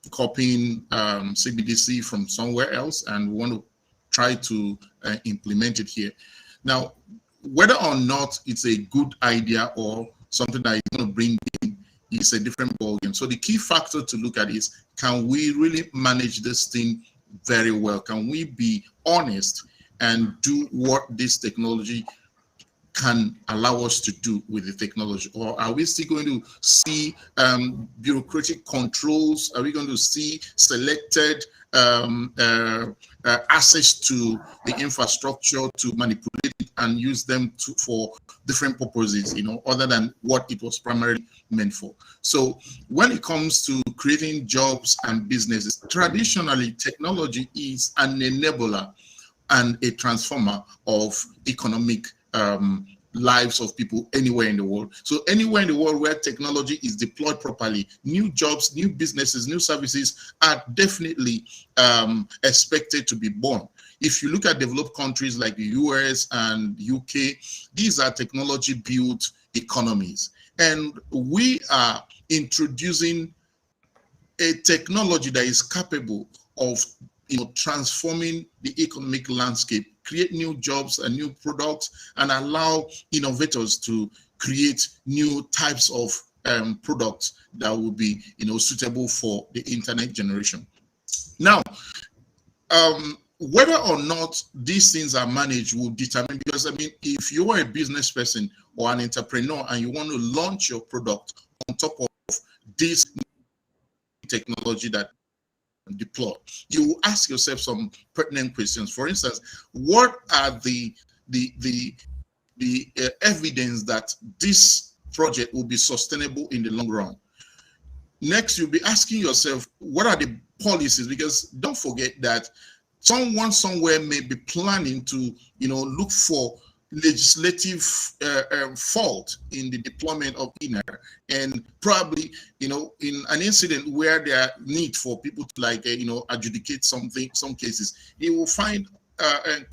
copying CBDC from somewhere else, and we want to try to implement it here. Now, whether or not it's a good idea or something that you're going to bring in is a different ballgame. So the key factor to look at is, can we really manage this thing very well? Can we be honest and do what this technology can allow us to do with the technology? Or are we still going to see bureaucratic controls? Are we going to see selected access to the infrastructure to manipulate it and use them for different purposes, other than what it was primarily meant for? So when it comes to creating jobs and businesses, traditionally technology is an enabler and a transformer of economic lives of people anywhere in the world. So anywhere in the world where technology is deployed properly, new jobs, new businesses, new services are definitely expected to be born. If you look at developed countries like the US and UK, these are technology-built economies. And we are introducing a technology that is capable of transforming the economic landscape, create new jobs and new products, and allow innovators to create new types of products that will be suitable for the internet generation. Now, whether or not these things are managed will determine, because if you are a business person or an entrepreneur and you want to launch your product on top of this technology that deploy, you will ask yourself some pertinent questions. For instance, what are the evidence that this project will be sustainable in the long run? Next, you'll be asking yourself, what are the policies? Because don't forget that someone somewhere may be planning to, look for legislative fault in the deployment of eNaira, and probably, in an incident where there are need for people to adjudicate some cases, he will find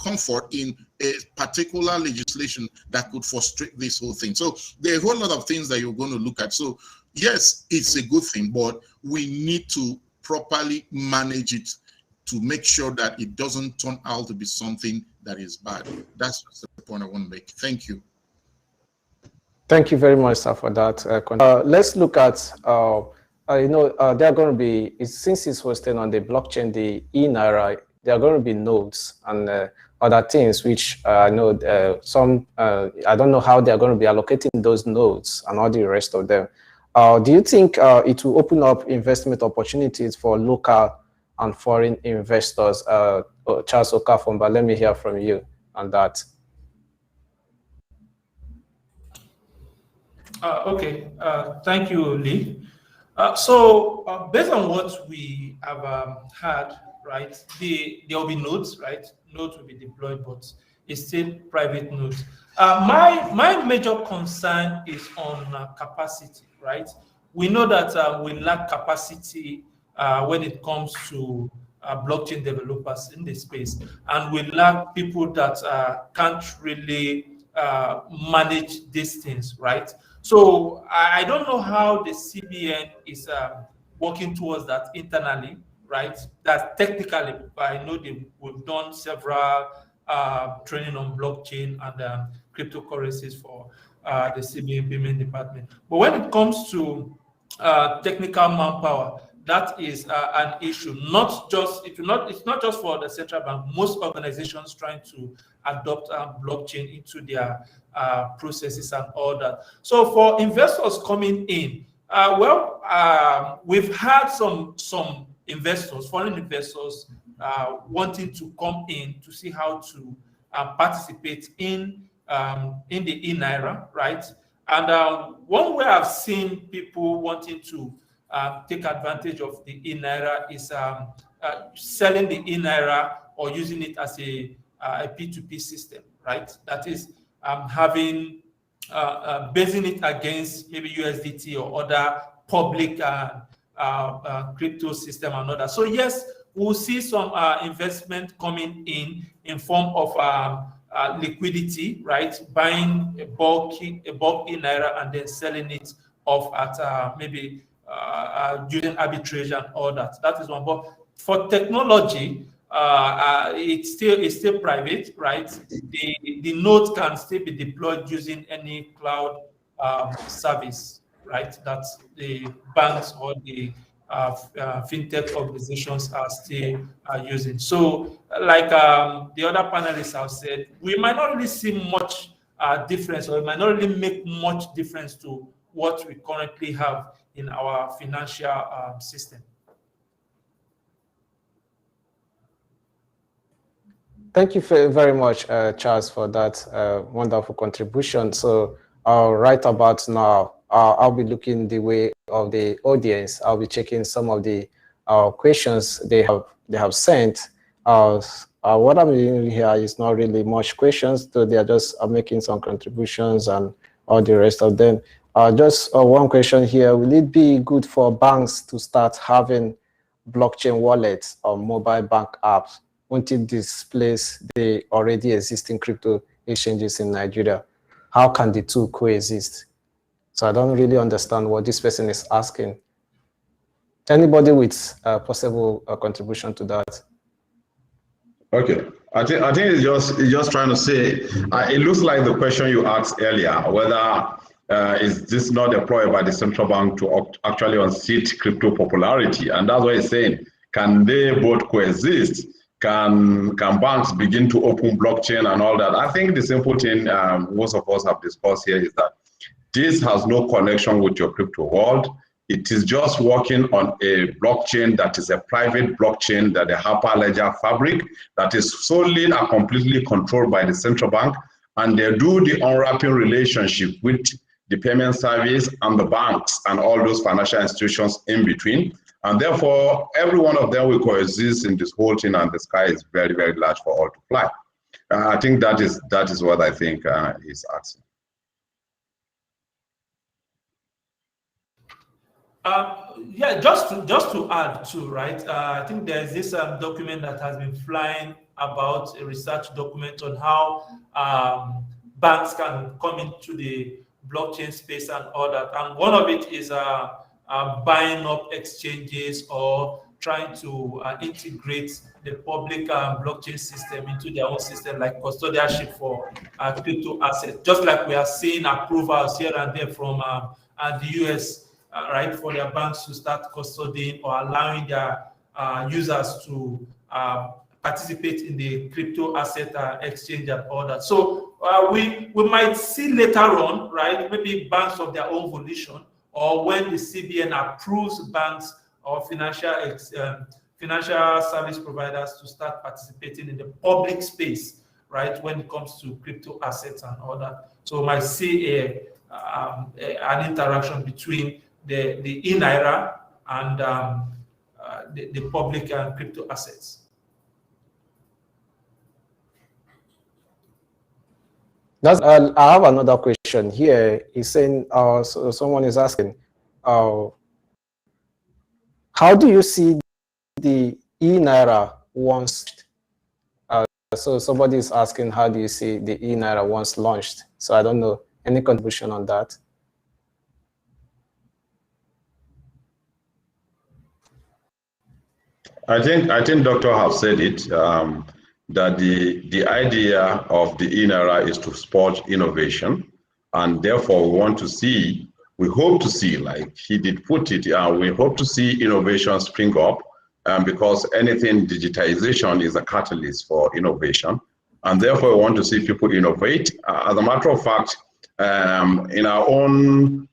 comfort in a particular legislation that could frustrate this whole thing. So there are a whole lot of things that you're going to look at. So yes, it's a good thing, but we need to properly manage it to make sure that it doesn't turn out to be something that is bad. That's just the point I want to make. Thank you. Thank you very much, sir, for that. Let's look at, there are going to be, since it's hosted on the blockchain, the eNaira, there are going to be nodes and other things which I know I don't know how they are going to be allocating those nodes and all the rest of them. Do you think it will open up investment opportunities for local and foreign investors? Charles Okafumba, let me hear from you on that. Okay, thank you, Lee. So based on what we have had, right, there will be nodes, right? Nodes will be deployed, but it's still private nodes. My major concern is on capacity, right? We know that we lack capacity when it comes to blockchain developers in this space, and we lack people that can't really manage these things, right? So I don't know how the CBN is working towards that internally, right? That technically, I know we've done several training on blockchain and cryptocurrencies for the CBN payment department. But when it comes to technical manpower, that is an issue. It's not just for the central bank. Most organizations trying to adopt blockchain into their processes and all that. So for investors coming in, we've had some investors, foreign investors, wanting to come in to see how to participate in the eNaira, right? And one way I've seen people wanting to take advantage of the eNaira is selling the eNaira or using it as a P2P system, right? That is basing it against maybe USDT or other public crypto system and other. So yes, we'll see some investment coming in form of liquidity, right? Buying a bulk eNaira and then selling it off at maybe using arbitrage and all that. That is one. But for technology, it's still private, right? The nodes can still be deployed using any cloud service, right? That the banks or the fintech organizations are still using. So, like the other panelists have said, we might not really see much difference, or it might not really make much difference to what we currently have in our financial system. Thank you very much, Charles, for that wonderful contribution. So right about now, I'll be looking the way of the audience. I'll be checking some of the questions they have sent. What I'm doing here is not really much questions, so they are just making some contributions and all the rest of them. Just one question here: will it be good for banks to start having blockchain wallets or mobile bank apps? Won't it displace the already existing crypto exchanges in Nigeria? How can the two coexist? So I don't really understand what this person is asking. Anybody with a possible contribution to that? Okay, I think it's just trying to say, it looks like the question you asked earlier, whether is this not deployed by the central bank to actually unseat crypto popularity? And that's what it's saying. Can they both coexist? Can banks begin to open blockchain and all that? I think the simple thing most of us have discussed here is that this has no connection with your crypto world. It is just working on a blockchain that is a private blockchain, that a Hyperledger fabric that is solely and completely controlled by the central bank. And they do the unwrapping relationship with the payment service and the banks and all those financial institutions in between. And therefore, every one of them will coexist in this whole thing, and the sky is very, very large for all to fly. I think that is what I think he's asking. Yeah, just to add to, right, I think there's this document that has been flying about, a research document on how banks can come into the blockchain space and all that. And one of it is buying up exchanges or trying to integrate the public blockchain system into their own system, like custodianship for crypto assets. Just like we are seeing approvals here and there from the US, right, for their banks to start custodying or allowing their users to participate in the crypto asset exchange and all that. So we might see later on, right, maybe banks of their own volition, or when the CBN approves banks or financial service providers to start participating in the public space, right, when it comes to crypto assets and all that. So we might see an interaction between the eNaira and the public crypto assets. I have another question here. He's saying, so someone is asking, how do you see the eNaira once? So somebody is asking, how do you see the eNaira once launched? So I don't know, any contribution on that? I think Doctor has said it, that the idea of the eNaira is to support innovation, and therefore we hope to see, like he did put it, we hope to see innovation spring up, because anything digitization is a catalyst for innovation, and therefore we want to see people innovate. As a matter of fact, in our own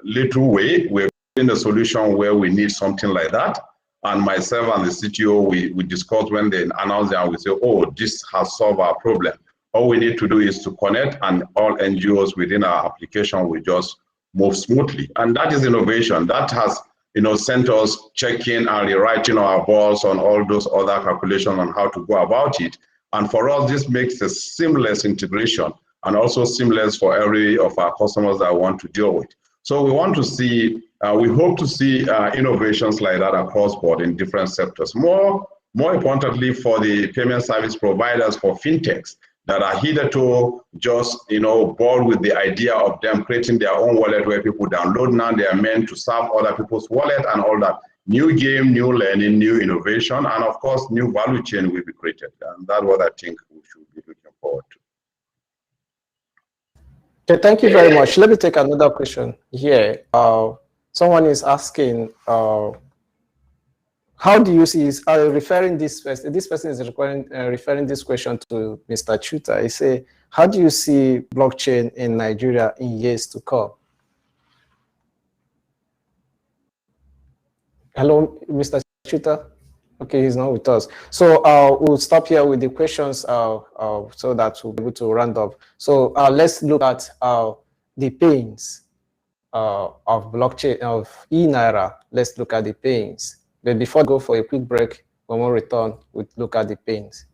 little way, we're in a solution where we need something like that. And myself and the CTO, we discussed when they announced it, and we say, oh, this has solved our problem. All we need to do is to connect, and all NGOs within our application will just move smoothly. And that is innovation. That has, sent us checking and rewriting our balls on all those other calculations on how to go about it. And for us, this makes a seamless integration, and also seamless for every of our customers that want to deal with. So we want to see, we hope to see innovations like that across board in different sectors. More importantly, for the payment service providers, for fintechs that are hitherto just, bored with the idea of them creating their own wallet where people download. Now they are meant to serve other people's wallet and all that. New game, new learning, new innovation, and of course, new value chain will be created. And that's what I think we should be looking forward to. Okay, thank you very much. Let me take another question here. Someone is asking, how do you see, referring this person is referring this question to Mr. Chuta. He say, how do you see blockchain in Nigeria in years to come? Hello, Mr. Chuta? Okay, he's not with us. So we'll stop here with the questions so that we'll be able to round up. So let's look at the pains of blockchain, of eNaira. Let's look at the pains. But before we go for a quick break, when we return, we'll look at the pains.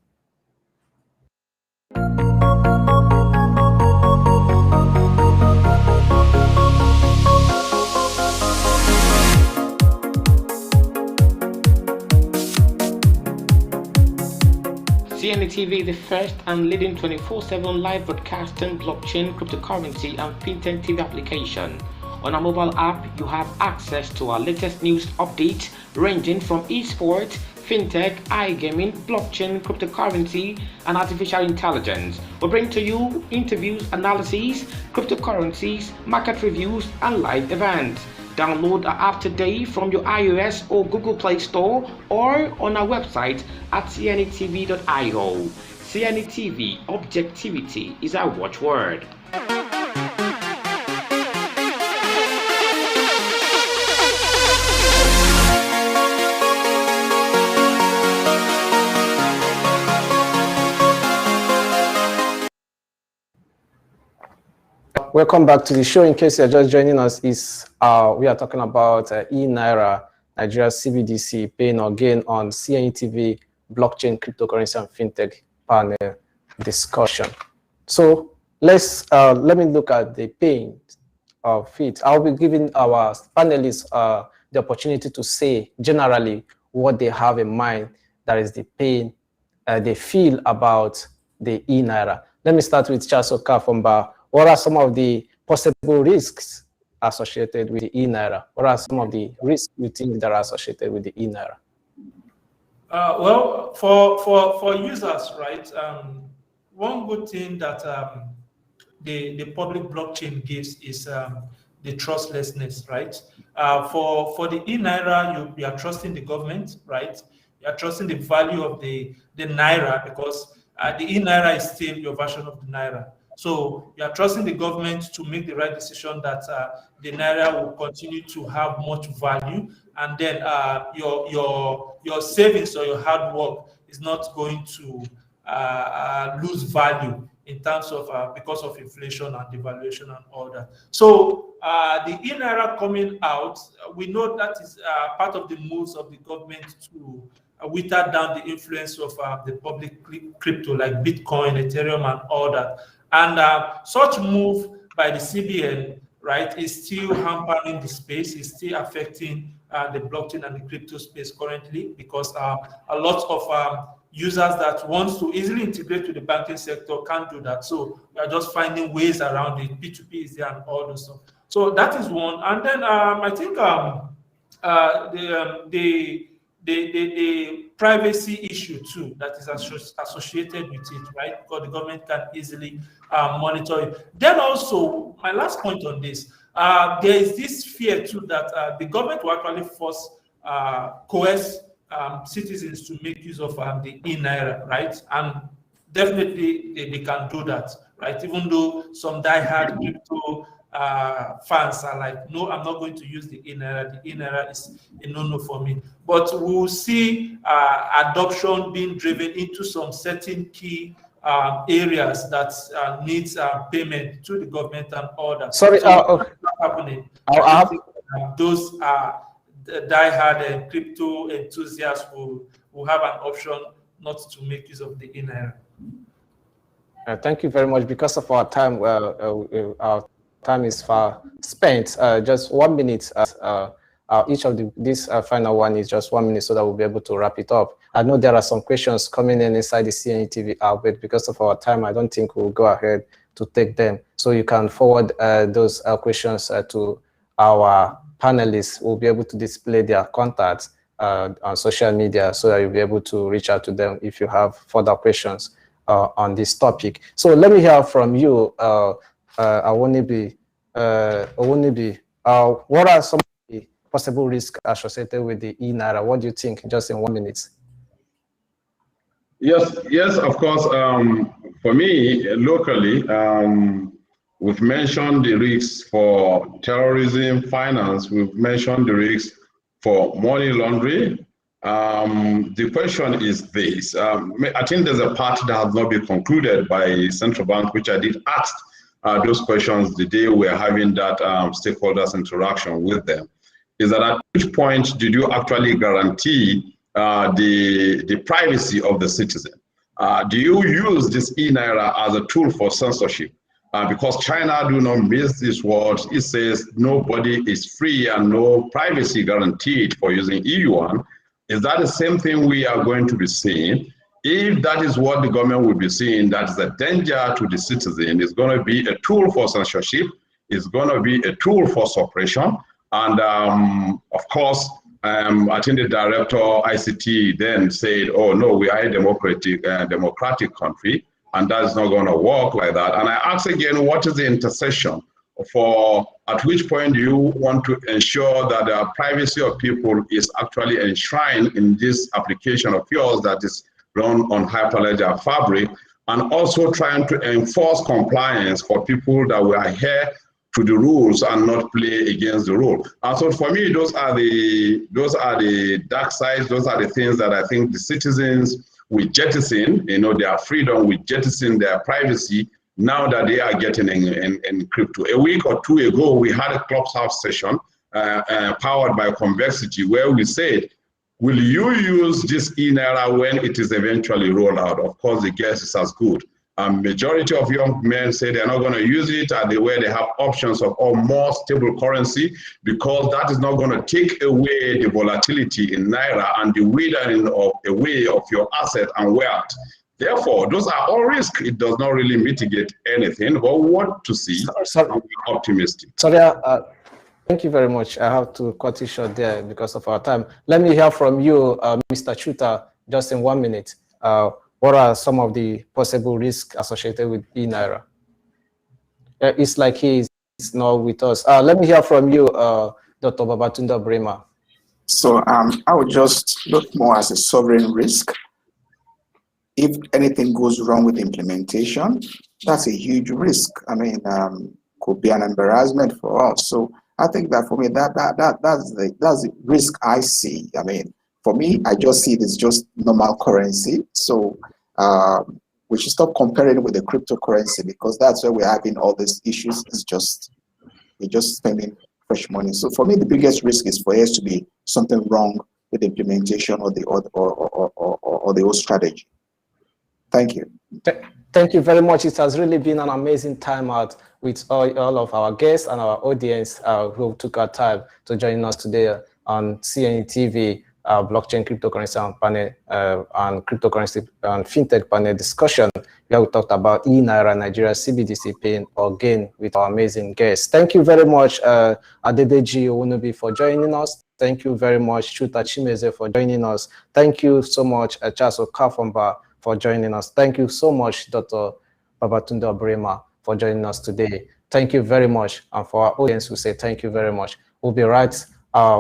CNETv, the first and leading 24/7 live broadcasting blockchain, cryptocurrency and FinTech TV application. On our mobile app, you have access to our latest news updates ranging from esports, fintech, iGaming, blockchain, cryptocurrency and artificial intelligence. We bring to you interviews, analyses, cryptocurrencies, market reviews and live events. Download our app today from your iOS or Google Play Store or on our website at CNETv.io. CNETv, objectivity is our watchword. Welcome back to the show. In case you're just joining us, we are talking about eNaira, Nigeria's CBDC, pain or gain on CNETv, blockchain, cryptocurrency, and fintech panel discussion. So let me look at the pain of it. I'll be giving our panelists the opportunity to say generally what they have in mind, that is the pain they feel about the eNaira. Let me start with Charles Okafomba. What are some of the possible risks associated with the eNaira? What are some of the risks you think that are associated with the eNaira? Well, for users, right? One good thing that the public blockchain gives is the trustlessness, right? For the eNaira, you are trusting the government, right? You are trusting the value of the naira, because the eNaira is still your version of the naira. So you are trusting the government to make the right decision that the naira will continue to have much value, and then your savings or your hard work is not going to lose value in terms of because of inflation and devaluation and all that. So the eNaira coming out, we know that is part of the moves of the government to wither down the influence of the public crypto like Bitcoin, Ethereum, and all that. And such move by the CBN, right, is still hampering the space, is still affecting the blockchain and the crypto space currently, because a lot of users that want to easily integrate to the banking sector can't do that. So we are just finding ways around it. P2P is there and all those stuff. So that is one. And then I think the privacy issue too that is associated with it, right? Because the government can easily monitor it. Then also, my last point on this, there is this fear too that the government will actually force coerce citizens to make use of the eNaira, right? And definitely they can do that, right? Even though some diehard crypto fans are like, no, I'm not going to use the eNaira. The eNaira is a no-no for me. But we'll see adoption being driven into some certain key areas that needs payment to the government and all that. Sorry, so happening. Those diehard crypto enthusiasts will have an option not to make use of the eNaira. Thank you very much. Because of our time, our time is far spent. Just 1 minute. Each of this final one is just 1 minute, so that we'll be able to wrap it up. I know there are some questions coming in inside the CNETv app, but because of our time, I don't think we'll go ahead to take them. So you can forward those questions to our panelists. We'll be able to display their contacts on social media, so that you'll be able to reach out to them if you have further questions on this topic. So let me hear from you, Owonibi. What are some of the possible risks associated with the eNaira? What do you think, just in 1 minute? Yes, of course. For me, locally, we've mentioned the risks for terrorism, finance. We've mentioned the risks for money laundering. The question is this. I think there's a part that has not been concluded by Central Bank, which I did ask those questions the day we're having that stakeholders interaction with them, is that at which point did you actually guarantee the privacy of the citizen? Do you use this eNaira as a tool for censorship? Because China do not miss these words. It says nobody is free and no privacy guaranteed for using E1. Is that the same thing we are going to be seeing? If that is what the government will be seeing, that is a danger to the citizen. It's going to be a tool for censorship. It's going to be a tool for suppression. And of course, I think the director ICT then said, oh no, we are a democratic country, and that is not going to work like that. And I ask again, what is the intersection for at which point do you want to ensure that the privacy of people is actually enshrined in this application of yours that is run on Hyperledger Fabric, and also trying to enforce compliance for people that will adhere to the rules and not play against the rule. And so for me, those are the dark sides. Those are the things that I think the citizens will jettison, their freedom, will jettison their privacy now that they are getting in crypto. A week or two ago, we had a Clubhouse session powered by Convexity, where we said, will you use this eNaira when it is eventually rolled out? Of course, the guess is as good. Majority of young men say they're not going to use it where they have options of more stable currency, because that is not going to take away the volatility in Naira and the withering away of your asset and wealth. Therefore, those are all risks. It does not really mitigate anything, but we want to see, and we're optimistic. Sorry, thank you very much. I have to cut it short there because of our time. Let me hear from you, Mr. Chuta, just in 1 minute. What are some of the possible risks associated with eNaira? It's like he's not with us. Let me hear from you, Dr. Babatunde Brema. So I would just look more as a sovereign risk. If anything goes wrong with implementation, that's a huge risk. I mean, could be an embarrassment for us. So I think that for me, that's the risk I see. I mean, for me, I just see it as just normal currency. So we should stop comparing it with the cryptocurrency, because that's where we're having all these issues. We're just spending fresh money. So for me, the biggest risk is for us to be something wrong with the implementation or the whole strategy. Thank you. Thank you very much. It has really been an amazing time out with all of our guests and our audience who took our time to join us today on CNETv, blockchain, cryptocurrency and panel and cryptocurrency and fintech panel discussion, where we talked about eNaira, Nigeria CBDC paying or gain with our amazing guests. Thank you very much, Adedeji Owunubi, for joining us. Thank you very much, Chuta Chimeze, for joining us. Thank you so much, Charles Okafomba, for joining us. Thank you so much, Dr. Babatunde Brema, for joining us today. Thank you very much. And for our audience, we say thank you very much. We'll be right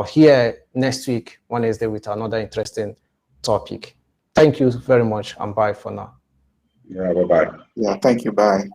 here next week, Wednesday, with another interesting topic. Thank you very much, and bye for now. Yeah, bye-bye. Yeah, thank you, bye.